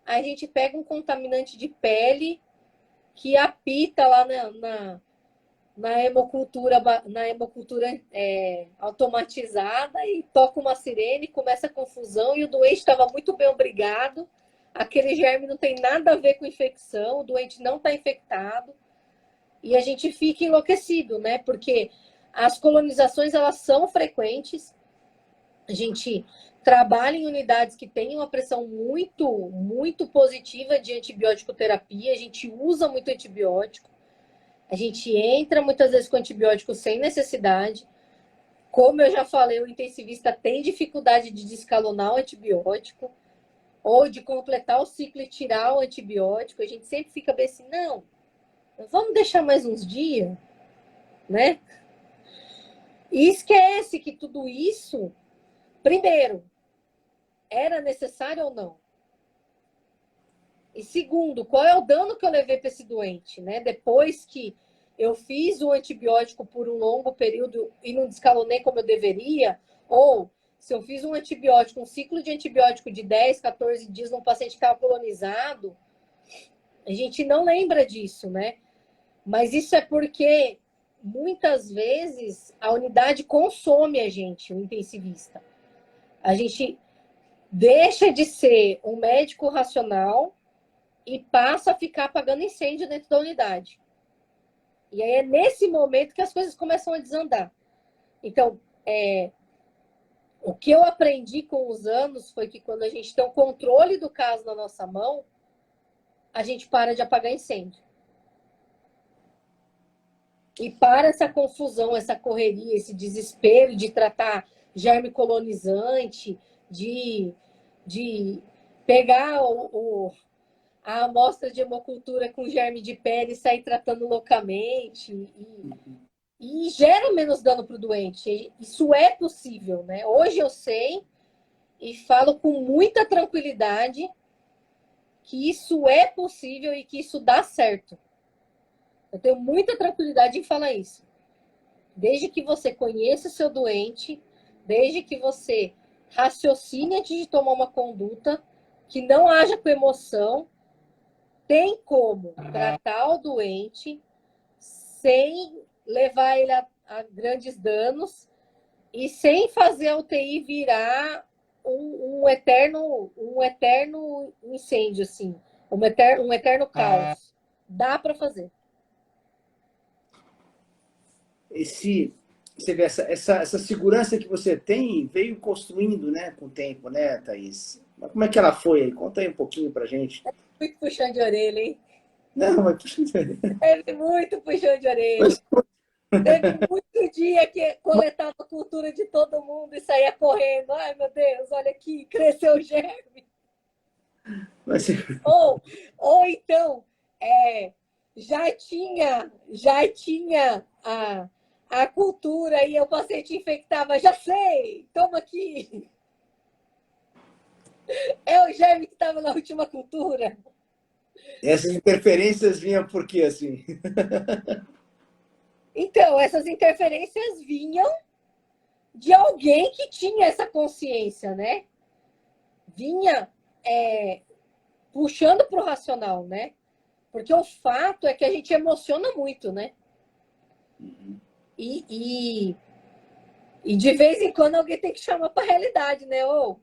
a gente pega um contaminante de pele que apita lá na hemocultura automatizada e toca uma sirene, começa a confusão e o doente estava muito bem obrigado, aquele germe não tem nada a ver com infecção, o doente não está infectado e a gente fica enlouquecido, né? Porque as colonizações elas são frequentes, a gente trabalha em unidades que têm uma pressão muito, muito positiva de antibiótico terapia, a gente usa muito antibiótico, a gente entra muitas vezes com antibiótico sem necessidade. Como eu já falei, o intensivista tem dificuldade de descalonar o antibiótico ou de completar o ciclo e tirar o antibiótico. A gente sempre fica bem assim, não, vamos deixar mais uns dias, né? E esquece que tudo isso, primeiro, era necessário ou não? E segundo, qual é o dano que eu levei para esse doente, né? Depois que eu fiz o antibiótico por um longo período e não descalonei como eu deveria, ou se eu fiz um antibiótico, um ciclo de antibiótico de 10, 14 dias num paciente que estava colonizado, a gente não lembra disso, né? Mas isso é porque muitas vezes a unidade consome a gente, o intensivista. A gente deixa de ser um médico racional e passa a ficar apagando incêndio dentro da unidade. E aí é nesse momento que as coisas começam a desandar. Então, o que eu aprendi com os anos foi que quando a gente tem o controle do caso na nossa mão, a gente para de apagar incêndio. E para essa confusão, essa correria, esse desespero de tratar germe colonizante, de pegar a amostra de hemocultura com germe de pele e sair tratando loucamente e gera menos dano para o doente. Isso é possível, né? Hoje eu sei e falo com muita tranquilidade que isso é possível e que isso dá certo. Eu tenho muita tranquilidade em falar isso. Desde que você conheça o seu doente, desde que você raciocine antes de tomar uma conduta, que não haja com emoção, tem como tratar o doente sem levar ele a grandes danos e sem fazer a UTI virar um eterno incêndio, assim, um eterno caos. Dá para fazer. Você vê essa segurança que você tem veio construindo, né, com o tempo, né, Thaís? Mas como é que ela foi aí? Conta aí um pouquinho pra gente. Muito puxão de orelha, hein? Não, mas... Teve muito puxão de orelha. mas, Teve muito dia que coletava a cultura de todo mundo e saía correndo. Ai, meu Deus, olha aqui, cresceu o germe. mas... Ou então, já tinha a cultura e o paciente infectava. Já sei, toma aqui. É o germe que estava na última cultura. Essas interferências vinham por quê, assim? Então, essas interferências vinham de alguém que tinha essa consciência, né? Vinha puxando para o racional, né? Porque o fato é que a gente emociona muito, né? E de vez em quando alguém tem que chamar para a realidade, né? Ô,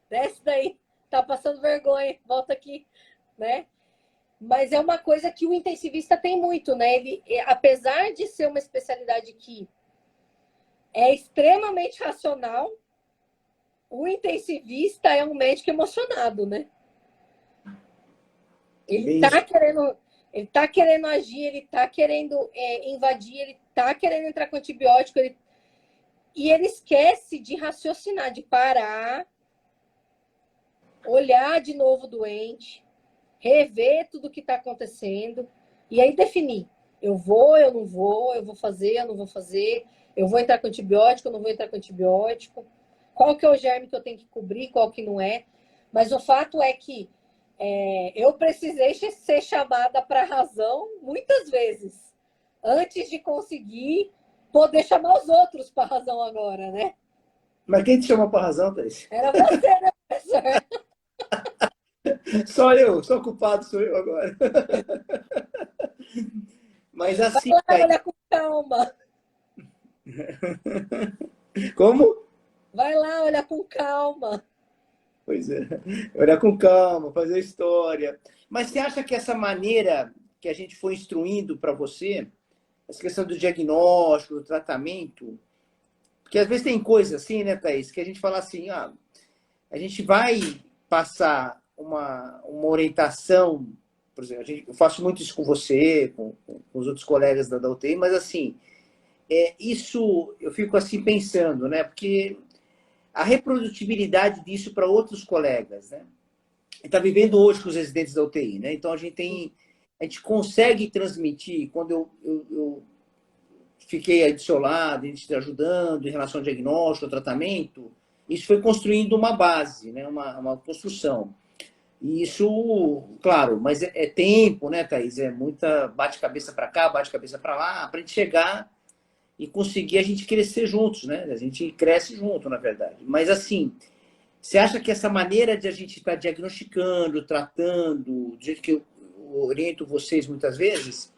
desce daí, tá passando vergonha, volta aqui, né? Mas é uma coisa que o intensivista tem muito, né? Ele, apesar de ser uma especialidade que é extremamente racional, o intensivista é um médico emocionado, né? Ele tá querendo agir, ele tá querendo invadir, ele tá querendo entrar com antibiótico, e ele esquece de raciocinar, de parar, olhar de novo o doente, rever tudo o que está acontecendo e aí definir. Eu vou, eu não vou, eu vou fazer, eu não vou fazer, eu vou entrar com antibiótico, eu não vou entrar com antibiótico, qual que é o germe que eu tenho que cobrir, qual que não é. Mas o fato é que eu precisei ser chamada para a razão muitas vezes, antes de conseguir poder chamar os outros para a razão agora, né? Mas quem te chamou para razão, Thaís? Era você, né, professor? Só eu, só o culpado sou eu agora. Mas Vai assim, lá, Thaís, olha com calma. como? Vai lá, olha com calma. Pois é, olhar com calma, fazer história. Mas você acha que essa maneira que a gente foi instruindo para você, essa questão do diagnóstico, do tratamento, porque às vezes tem coisa assim, né, Thaís, que a gente fala assim, a gente vai passar uma orientação, por exemplo, eu faço muito isso com você, com os outros colegas da UTI, mas assim, isso eu fico assim pensando, né, porque a reprodutibilidade disso para outros colegas, né? Está vivendo hoje com os residentes da UTI, né? Então a gente consegue transmitir. Quando eu fiquei aí do seu lado, a gente ajudando em relação ao diagnóstico, ao tratamento, isso foi construindo uma base, né? Uma construção. E isso, claro, mas é tempo, né, Thaís? É muita bate-cabeça para cá, bate-cabeça para lá, para a gente chegar e conseguir a gente crescer juntos, né? A gente cresce junto, na verdade. Mas assim, você acha que essa maneira de a gente estar diagnosticando, tratando, do jeito que eu oriento vocês muitas vezes,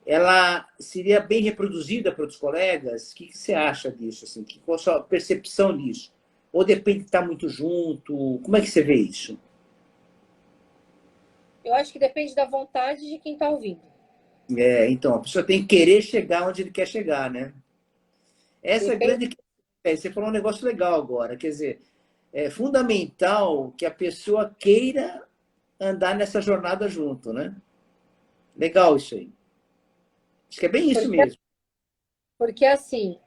ela seria bem reproduzida para outros colegas? O que você acha disso? Assim? Qual a sua percepção disso? Ou depende de estar muito junto? Como é que você vê isso? Eu acho que depende da vontade de quem está ouvindo. Então, a pessoa tem que querer chegar onde ele quer chegar, né? Essa é a Depende. grande questão. Você falou um negócio legal agora, quer dizer, é fundamental que a pessoa queira andar nessa jornada junto, né? Legal isso aí. Acho que é bem isso mesmo. Porque assim,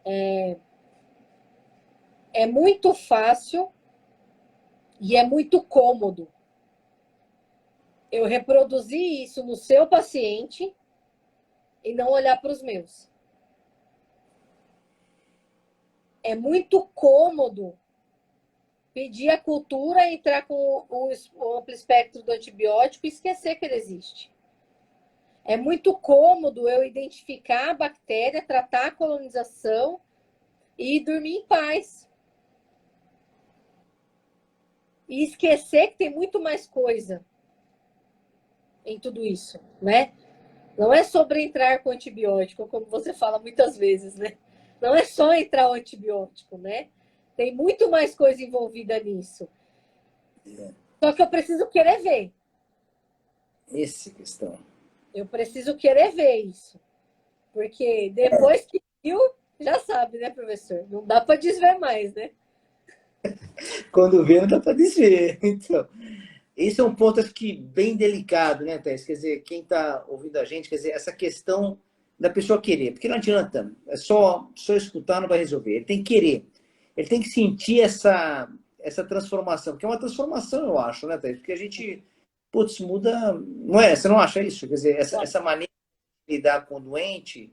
é muito fácil e é muito cômodo eu reproduzir isso no seu paciente e não olhar para os meus. É muito cômodo pedir a cultura, entrar com o amplo espectro do antibiótico e esquecer que ele existe. É muito cômodo eu identificar a bactéria, tratar a colonização e dormir em paz. E esquecer que tem muito mais coisa em tudo isso, né? Não é sobre entrar com antibiótico, como você fala muitas vezes, né? Não é só entrar o antibiótico, né? Tem muito mais coisa envolvida nisso. Só que eu preciso querer ver. Essa questão. Eu preciso querer ver isso. Porque depois que viu, já sabe, né, professor? Não dá para desver mais, né? Quando vê, não dá para desver. Então, esse é um ponto, acho que, bem delicado, né, Thais? Quer dizer, quem está ouvindo a gente, quer dizer, essa questão da pessoa querer. Porque não adianta, é só escutar não vai resolver. Ele tem que querer. Ele tem que sentir essa transformação. Porque é uma transformação, eu acho, né, Thais? Porque a gente, putz, muda... Não é? Você não acha isso? Quer dizer, essa maneira de lidar com o doente,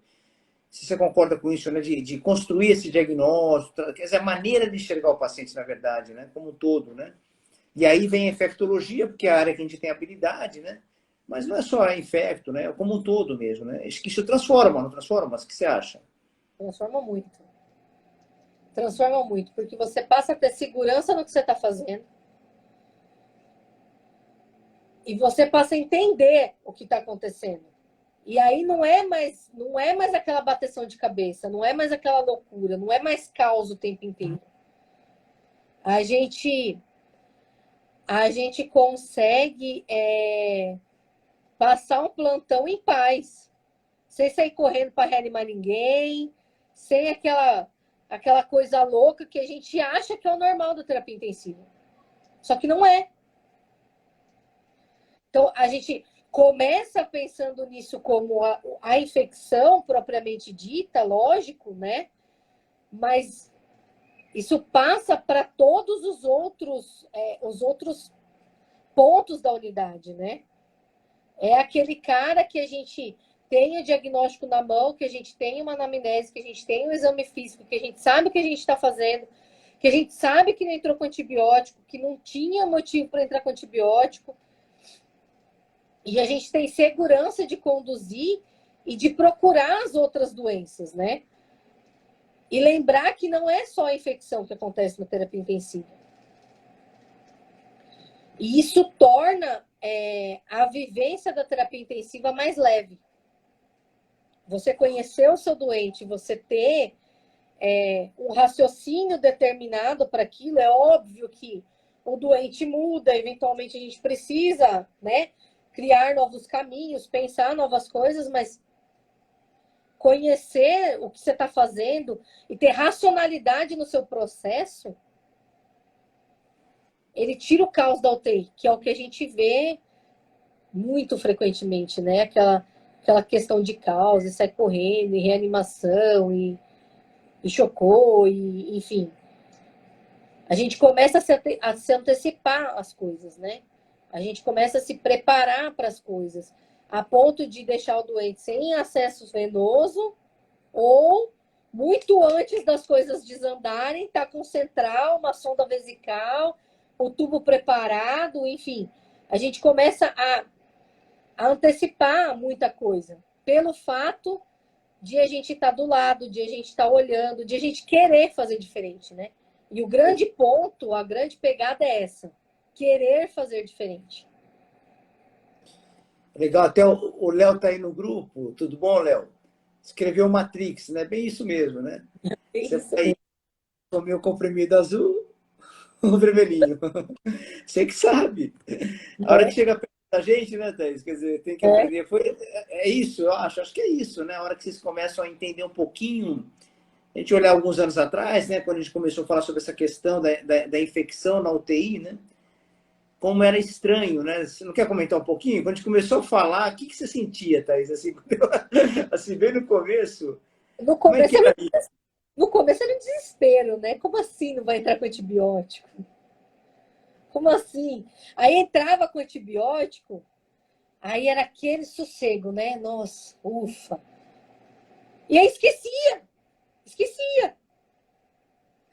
se você concorda com isso, né, de construir esse diagnóstico, quer dizer, a maneira de enxergar o paciente, na verdade, né, como um todo, né? E aí vem a infectologia, porque é a área que a gente tem habilidade, né? Mas não é só a infecto, né? É como um todo mesmo, né? Acho que isso transforma, não transforma? Mas o que você acha? Transforma muito. Transforma muito, porque você passa a ter segurança no que você está fazendo. E você passa a entender o que está acontecendo. E aí não é mais aquela bateção de cabeça, não é mais aquela loucura, não é mais caos o tempo inteiro. A gente consegue passar um plantão em paz, sem sair correndo para reanimar ninguém, sem aquela coisa louca que a gente acha que é o normal da terapia intensiva. Só que não é. Então, a gente começa pensando nisso como a infecção propriamente dita, lógico, né? Mas isso passa para todos os outros pontos da unidade, né? É aquele cara que a gente tem o diagnóstico na mão, que a gente tem uma anamnese, que a gente tem um exame físico, que a gente sabe o que a gente está fazendo, que a gente sabe que não entrou com antibiótico, que não tinha motivo para entrar com antibiótico. E a gente tem segurança de conduzir e de procurar as outras doenças, né? E lembrar que não é só a infecção que acontece na terapia intensiva. E isso torna a vivência da terapia intensiva mais leve. Você conhecer o seu doente, você ter um raciocínio determinado para aquilo, é óbvio que o doente muda, eventualmente a gente precisa, né, criar novos caminhos, pensar novas coisas, mas conhecer o que você está fazendo e ter racionalidade no seu processo, ele tira o caos da UTI, que é o que a gente vê muito frequentemente, né? Aquela questão de caos, e sai correndo, e reanimação, e chocou, e enfim. A gente começa a se antecipar as coisas, né? A gente começa a se preparar para as coisas, a ponto de deixar o doente sem acesso venoso ou, muito antes das coisas desandarem, tá com central, uma sonda vesical, o tubo preparado, enfim. A gente começa a antecipar muita coisa, pelo fato de a gente estar do lado, de a gente estar olhando, de a gente querer fazer diferente, né? E o grande ponto, a grande pegada é essa, querer fazer diferente. Legal, até o Léo está aí no grupo. Tudo bom, Léo? Escreveu Matrix, né? Bem isso mesmo, né? Você vai comer o comprimido azul, o vermelhinho. Você que sabe. A hora que chega perto da gente, né, Thaís? Quer dizer, tem que aprender. É isso, eu acho. Acho que é isso, né? A hora que vocês começam a entender um pouquinho. A gente olhar alguns anos atrás, né? Quando a gente começou a falar sobre essa questão da infecção na UTI, né? Como era estranho, né? Você não quer comentar um pouquinho? Quando a gente começou a falar, o que você sentia, Thaís? Assim, assim bem no começo. No Como é começo, que era isso? no começo era um desespero, né? Como assim não vai entrar com antibiótico? Como assim? Aí entrava com antibiótico, aí era aquele sossego, né? Nossa, ufa. E aí esquecia.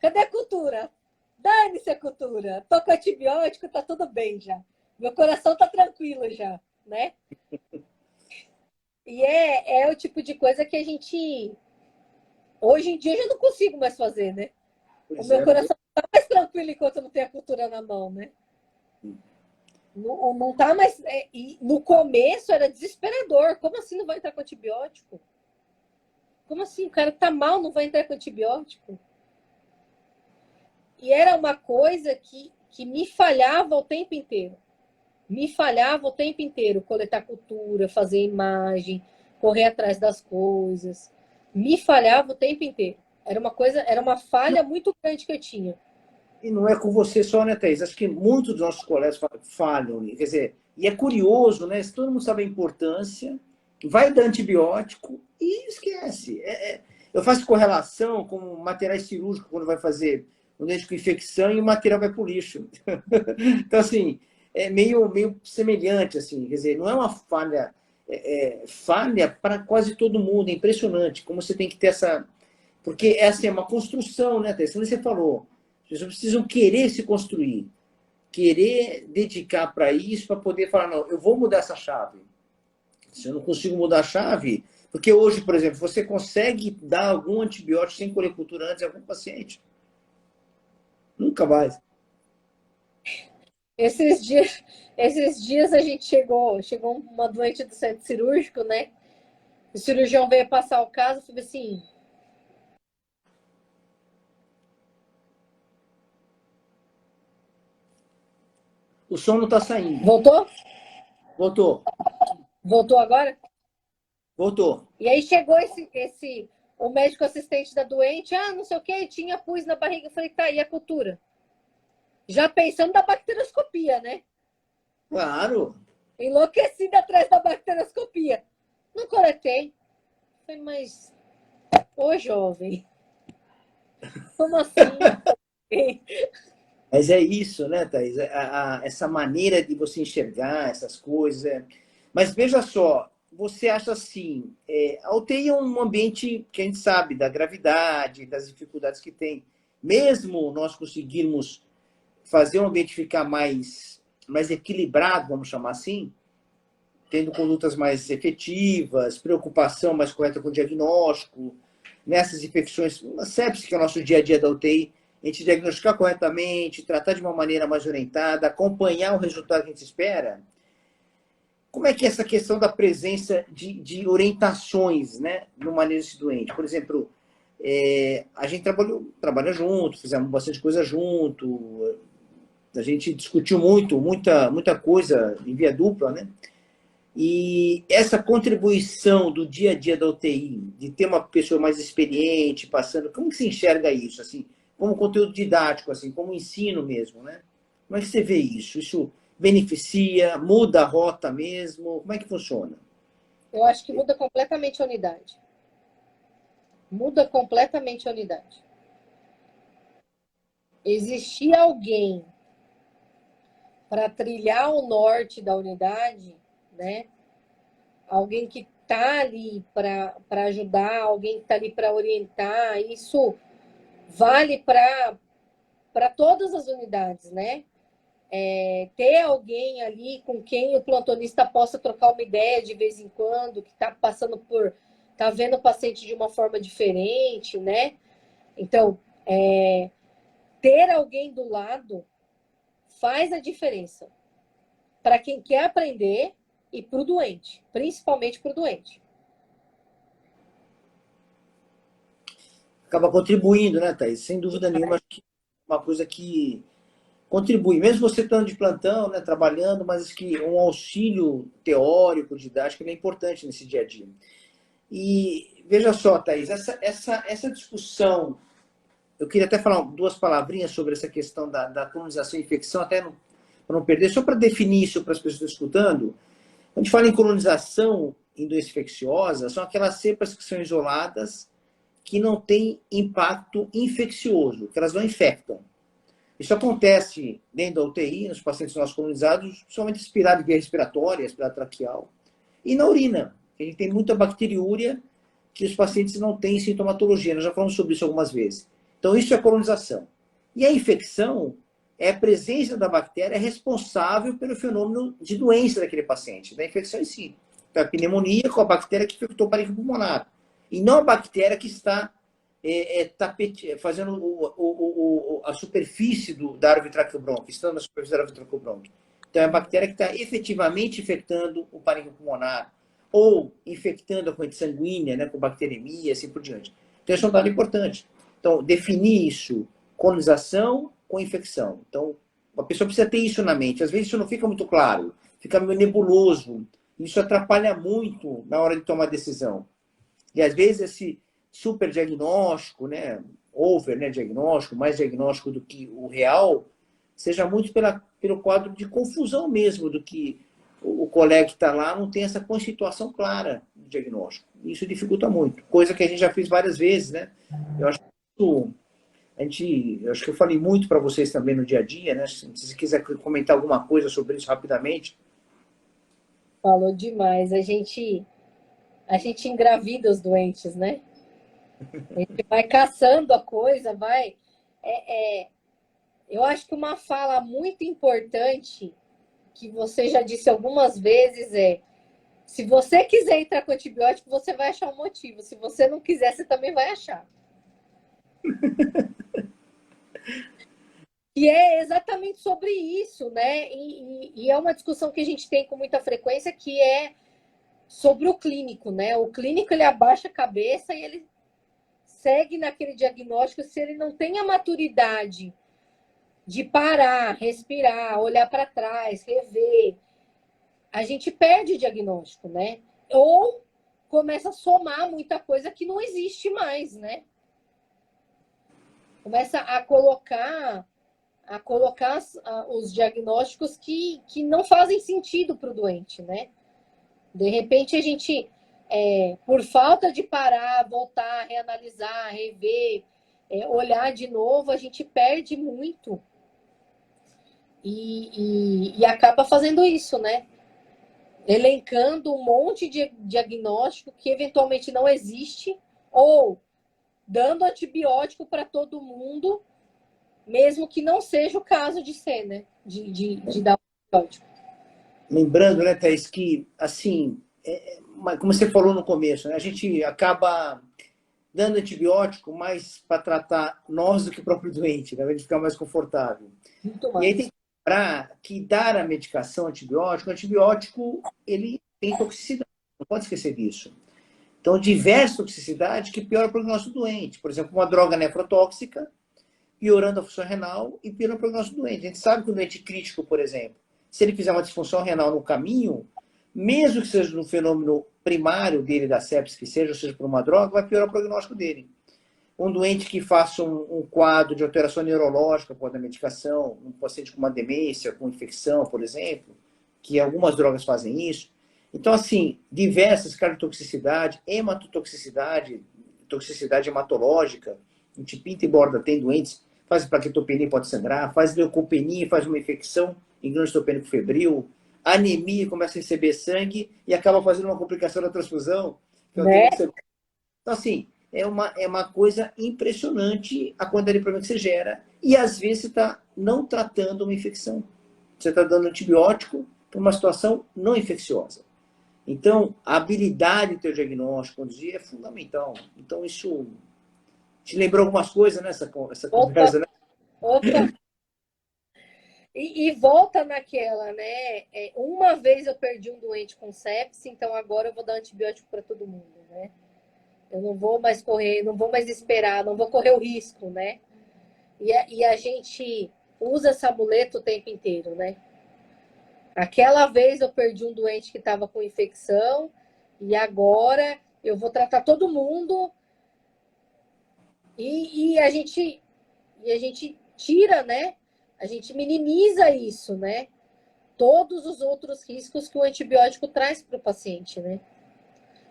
Cadê a cultura? Dane-se a cultura. Tô com antibiótico, tá tudo bem já. Meu coração tá tranquilo já, né? E é o tipo de coisa que a gente... Hoje em dia eu já não consigo mais fazer, né? O Pois meu é, não coração tá mais tranquilo enquanto eu não tenho a cultura na mão, né? Não tá mais... E no começo era desesperador. Como assim não vai entrar com antibiótico? Como assim? O cara tá mal, não vai entrar com antibiótico? E era uma coisa que me falhava o tempo inteiro. Me falhava o tempo inteiro. Coletar cultura, fazer imagem, correr atrás das coisas. Me falhava o tempo inteiro. Era uma falha muito grande que eu tinha. E não é com você só, né, Thaís? Acho que muitos dos nossos colegas falham. Quer dizer, e é curioso, né? Se todo mundo sabe a importância, vai dar antibiótico e esquece. Eu faço correlação com materiais cirúrgicos quando vai fazer um dente com infecção e o material vai para o lixo. Então, assim, é meio semelhante, assim. Quer dizer, não é uma falha... falha para quase todo mundo. É impressionante como você tem que ter essa... Porque essa é uma construção, né, Thaís? Como você falou, as pessoas precisam querer se construir, querer dedicar para isso, para poder falar, não, eu vou mudar essa chave. Se eu não consigo mudar a chave... Porque hoje, por exemplo, você consegue dar algum antibiótico sem coricultura antes em algum paciente? Nunca mais. Esses dias a gente chegou uma doente do centro cirúrgico, né? O cirurgião veio passar o caso, eu falei assim... O som não está saindo. Voltou? Voltou. Voltou agora? Voltou. E aí chegou o médico assistente da doente, não sei o que, tinha pus na barriga. Eu falei, tá, e a cultura? Já pensando na bacterioscopia, né? Claro. Enlouquecida atrás da bacterioscopia. Não coletei. Eu falei, mas, ô jovem, como assim? Mas é isso, né, Thaís? Essa maneira de você enxergar essas coisas. Mas veja só, você acha assim, a UTI é um ambiente que a gente sabe da gravidade, das dificuldades que tem. Mesmo nós conseguirmos fazer o ambiente ficar mais equilibrado, vamos chamar assim, tendo condutas mais efetivas, preocupação mais correta com o diagnóstico, nessas infecções, uma sepsis que é o nosso dia a dia da UTI, a gente diagnosticar corretamente, tratar de uma maneira mais orientada, acompanhar o resultado que a gente espera. Como é que é essa questão da presença de orientações, né, no manejo desse doente? Por exemplo, a gente trabalha junto, fizemos bastante coisa junto, a gente discutiu muita coisa em via dupla, né? E essa contribuição do dia a dia da UTI, de ter uma pessoa mais experiente, passando, como que se enxerga isso, assim, como conteúdo didático, assim, como ensino mesmo, né? Como é que você vê isso? Isso beneficia, muda a rota mesmo? Como é que funciona? Eu acho que muda completamente a unidade. Muda completamente a unidade. Existia alguém para trilhar o norte da unidade, né? Alguém que está ali para ajudar, alguém que está ali para orientar. Isso vale para todas as unidades, né? Ter alguém ali com quem o plantonista possa trocar uma ideia de vez em quando, que está passando está vendo o paciente de uma forma diferente, né? Então, ter alguém do lado faz a diferença para quem quer aprender e para o doente, principalmente para o doente. Acaba contribuindo, né, Thaís? Sem dúvida nenhuma, acho que é uma coisa que contribui, mesmo você estando de plantão, né, trabalhando, mas que um auxílio teórico, didático, é importante nesse dia a dia. E veja só, Thaís, essa discussão, eu queria até falar duas palavrinhas sobre essa questão da colonização e infecção, até para não perder, só para definir isso para as pessoas que estão escutando. Quando a gente fala em colonização em doença infecciosa, são aquelas cepas que são isoladas, que não têm impacto infeccioso, que elas não infectam. Isso acontece dentro da UTI, nos pacientes nossos colonizados, principalmente respirado via respiratória, respirado traqueal, e na urina. A gente tem muita bacteriúria que os pacientes não têm sintomatologia. Nós já falamos sobre isso algumas vezes. Então, isso é colonização. E a infecção é a presença da bactéria responsável pelo fenômeno de doença daquele paciente, da infecção em si. Então, a pneumonia com a bactéria que infectou o parênquima pulmonar. E não a bactéria que está fazendo a superfície da árvore traqueobronca, estando na superfície da árvore traqueobronca. Então, é a bactéria que está efetivamente infectando o parênquima pulmonar ou infectando a corrente sanguínea, né, com bacteremia e assim por diante. Então, isso é um dado importante. Então, definir isso, colonização com infecção. Então, a pessoa precisa ter isso na mente. Às vezes isso não fica muito claro, fica meio nebuloso. Isso atrapalha muito na hora de tomar decisão. E às vezes esse superdiagnóstico, né, over, né, diagnóstico, mais diagnóstico do que o real, seja muito pelo quadro de confusão mesmo, do que o colega que está lá não tem essa constituição clara do diagnóstico. Isso dificulta muito, coisa que a gente já fez várias vezes, né? Eu acho que eu acho que eu falei muito para vocês também no dia a dia, né? Se você quiser comentar alguma coisa sobre isso rapidamente. Falou demais. A gente engravida os doentes, né? A gente vai caçando a coisa, vai. Eu acho que uma fala muito importante, que você já disse algumas vezes, se você quiser entrar com antibiótico, você vai achar um motivo. Se você não quiser, você também vai achar. E é exatamente sobre isso, né? E é uma discussão que a gente tem com muita frequência, que é sobre o clínico, né? O clínico, ele abaixa a cabeça e ele segue naquele diagnóstico. Se ele não tem a maturidade de parar, respirar, olhar para trás, rever, a gente perde o diagnóstico, né? Ou começa a somar muita coisa que não existe mais, né? Começa a colocar os diagnósticos que não fazem sentido para o doente, né? De repente, a gente, por falta de parar, voltar, reanalisar, rever, olhar de novo, a gente perde muito e acaba fazendo isso, né? Elencando um monte de diagnóstico que eventualmente não existe, ou dando antibiótico para todo mundo, mesmo que não seja o caso de ser, né? De dar antibiótico. Lembrando, né, Thaís, que, assim, como você falou no começo, né, a gente acaba dando antibiótico mais para tratar nós do que o próprio doente, né, para ele ficar mais confortável. Muito E aí mais. tem que lembrar que dar a medicação antibiótico, o antibiótico, ele tem toxicidade, não pode esquecer disso. Então, diversa toxicidade que piora o prognóstico do doente. Por exemplo, uma droga nefrotóxica, piorando a função renal e piorando o prognóstico do doente. A gente sabe que o doente crítico, por exemplo, se ele fizer uma disfunção renal no caminho, mesmo que seja no fenômeno primário dele da sepsis, que seja, ou seja por uma droga, vai piorar o prognóstico dele. Um doente que faça um quadro de alteração neurológica após a medicação, um paciente com uma demência, com infecção, por exemplo, que algumas drogas fazem isso. Então, assim, diversas cardiotoxicidade, hematotoxicidade, toxicidade hematológica, a gente pinta e borda, tem doentes, faz plaquetopenia, pode sangrar, faz leucopenia, faz uma infecção em glândula estopênico febril, anemia, começa a receber sangue e acaba fazendo uma complicação da transfusão, que é o Né? Então, assim, é uma coisa impressionante a quantidade de problema que você gera. E às vezes você está não tratando uma infecção. Você está dando antibiótico para uma situação não infecciosa. Então, a habilidade do teu diagnóstico, conduzir, é fundamental. Então, isso te lembrou algumas coisas nessa conversa, né? Opa! E volta naquela, né? Uma vez eu perdi um doente com sepsis, então agora eu vou dar antibiótico para todo mundo, né? Eu não vou mais correr, não vou mais esperar, não vou correr o risco, né? E a gente usa essa muleta o tempo inteiro, né? Aquela vez eu perdi um doente que estava com infecção e agora eu vou tratar todo mundo e a gente tira, né? A gente minimiza isso, né? Todos os outros riscos que o antibiótico traz para o paciente, né?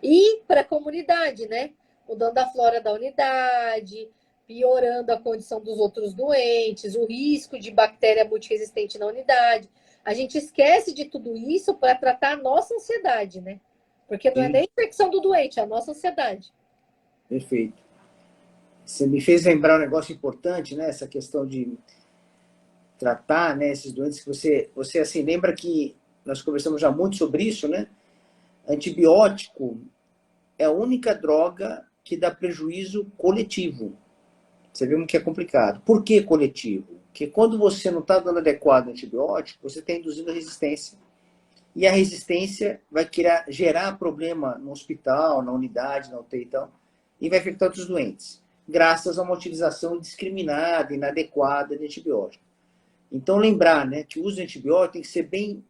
E para a comunidade, né? Mudando a flora da unidade, piorando a condição dos outros doentes, o risco de bactéria multiresistente na unidade. A gente esquece de tudo isso para tratar a nossa ansiedade, né? Porque não é nem a infecção do doente, é a nossa ansiedade. Perfeito. Você me fez lembrar um negócio importante, né? Essa questão de tratar, né, esses doentes que você assim, lembra que nós conversamos já muito sobre isso, né? Antibiótico é a única droga que dá prejuízo coletivo. Você vê que é complicado. Por que coletivo? Porque quando você não está dando adequado antibiótico, você está induzindo resistência. E a resistência vai gerar problema no hospital, na unidade, na UTI e tal, e vai afetar outros doentes, graças a uma utilização indiscriminada, inadequada de antibiótico. Então, lembrar, né, que o uso de antibiótico tem que ser bem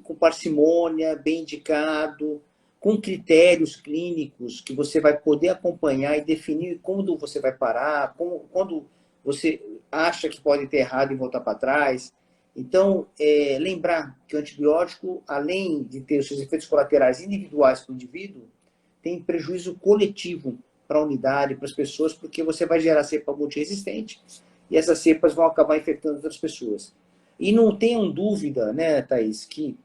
com parcimônia, bem indicado, com critérios clínicos que você vai poder acompanhar e definir quando você vai parar, quando você acha que pode ter errado e voltar para trás. Então, lembrar que o antibiótico, além de ter os seus efeitos colaterais individuais para o indivíduo, tem prejuízo coletivo para a unidade, para as pessoas, porque você vai gerar cepa multiresistente e essas cepas vão acabar infectando outras pessoas. E não tenham dúvida, né, Thaís, que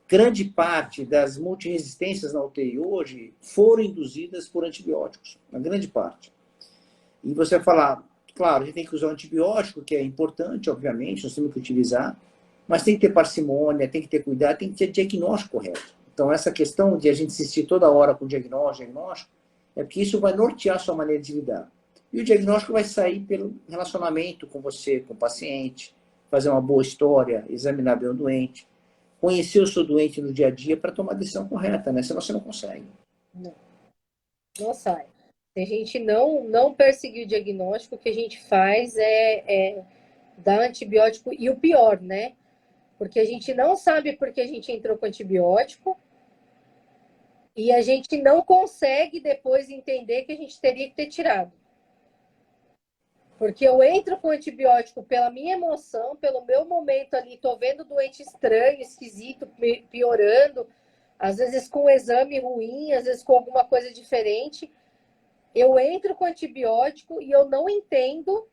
grande parte das multiresistências na UTI hoje foram induzidas por antibióticos, uma grande parte. E você vai falar, claro, a gente tem que usar o antibiótico, que é importante, obviamente, nós temos que utilizar, mas tem que ter parcimônia, tem que ter cuidado, tem que ter diagnóstico correto. Então, essa questão de a gente insistir toda hora com diagnóstico, é porque isso vai nortear a sua maneira de lidar. E o diagnóstico vai sair pelo relacionamento com você, com o paciente, fazer uma boa história, examinar bem o doente, conhecer o seu doente no dia a dia para tomar a decisão correta, né? Senão você não consegue. Não sai. Se a gente não perseguir o diagnóstico, o que a gente faz é dar antibiótico. E o pior, né? Porque a gente não sabe por que a gente entrou com antibiótico e a gente não consegue depois entender que a gente teria que ter tirado. Porque eu entro com antibiótico pela minha emoção, pelo meu momento ali, tô vendo o doente estranho, esquisito, piorando, às vezes com um exame ruim, às vezes com alguma coisa diferente. Eu entro com antibiótico e eu não entendo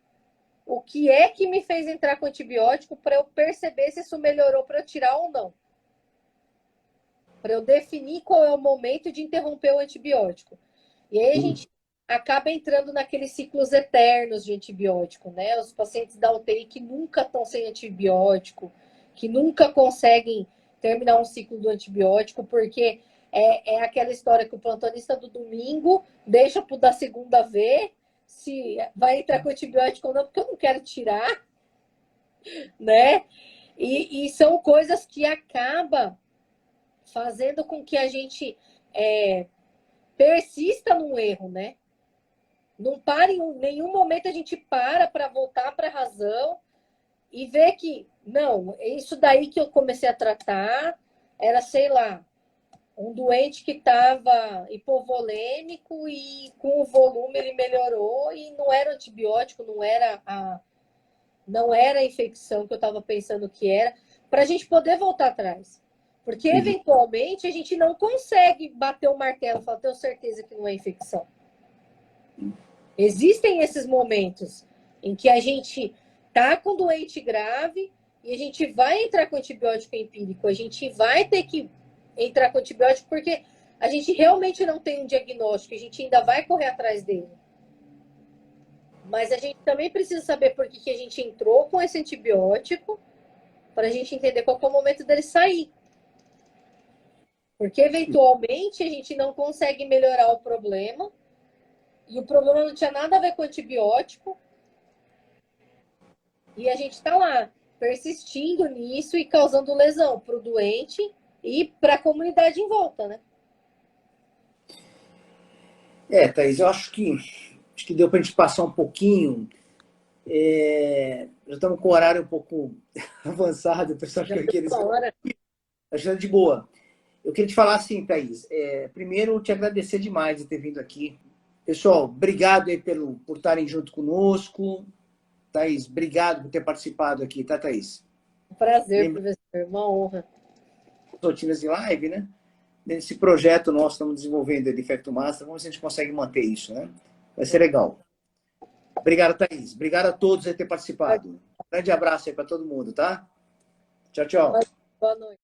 o que é que me fez entrar com antibiótico para eu perceber se isso melhorou para eu tirar ou não. Para eu definir qual é o momento de interromper o antibiótico. E aí a gente acaba entrando naqueles ciclos eternos de antibiótico, né? Os pacientes da UTI que nunca estão sem antibiótico, que nunca conseguem terminar um ciclo do antibiótico, porque é aquela história que o plantonista do domingo deixa para o da segunda ver se vai entrar com antibiótico ou não, porque eu não quero tirar, né? E são coisas que acabam fazendo com que a gente persista num erro, né? Não para em nenhum momento a gente para voltar para a razão e ver que, não, isso daí que eu comecei a tratar era, sei lá, um doente que estava hipovolêmico e com o volume ele melhorou e não era antibiótico, não era a infecção que eu estava pensando que era, para a gente poder voltar atrás. Porque, eventualmente, a gente não consegue bater o martelo e falar, tenho certeza que não é infecção. Existem esses momentos em que a gente tá com doente grave e a gente vai entrar com antibiótico empírico, a gente vai ter que entrar com antibiótico porque a gente realmente não tem um diagnóstico, a gente ainda vai correr atrás dele. Mas a gente também precisa saber por que a gente entrou com esse antibiótico para a gente entender qual é o momento dele sair. Porque, eventualmente, a gente não consegue melhorar o problema e o problema não tinha nada a ver com antibiótico e a gente está lá, persistindo nisso e causando lesão para o doente e para a comunidade em volta, né? Thaís, eu acho que deu para a gente passar um pouquinho. Já estamos com o horário um pouco avançado, o pessoal acha que eles... Achando de boa. Eu queria te falar assim, Thaís, primeiro te agradecer demais de ter vindo aqui. Pessoal, obrigado aí por estarem junto conosco. Thaís, obrigado por ter participado aqui, tá, Thaís? Um prazer, professor, uma honra. Rotinas em live, né? Nesse projeto nosso, estamos desenvolvendo de Infecto Master, vamos ver se a gente consegue manter isso, né? Vai ser legal. Obrigado, Thaís. Obrigado a todos por ter participado. Um grande abraço aí para todo mundo, tá? Tchau, tchau. Boa noite.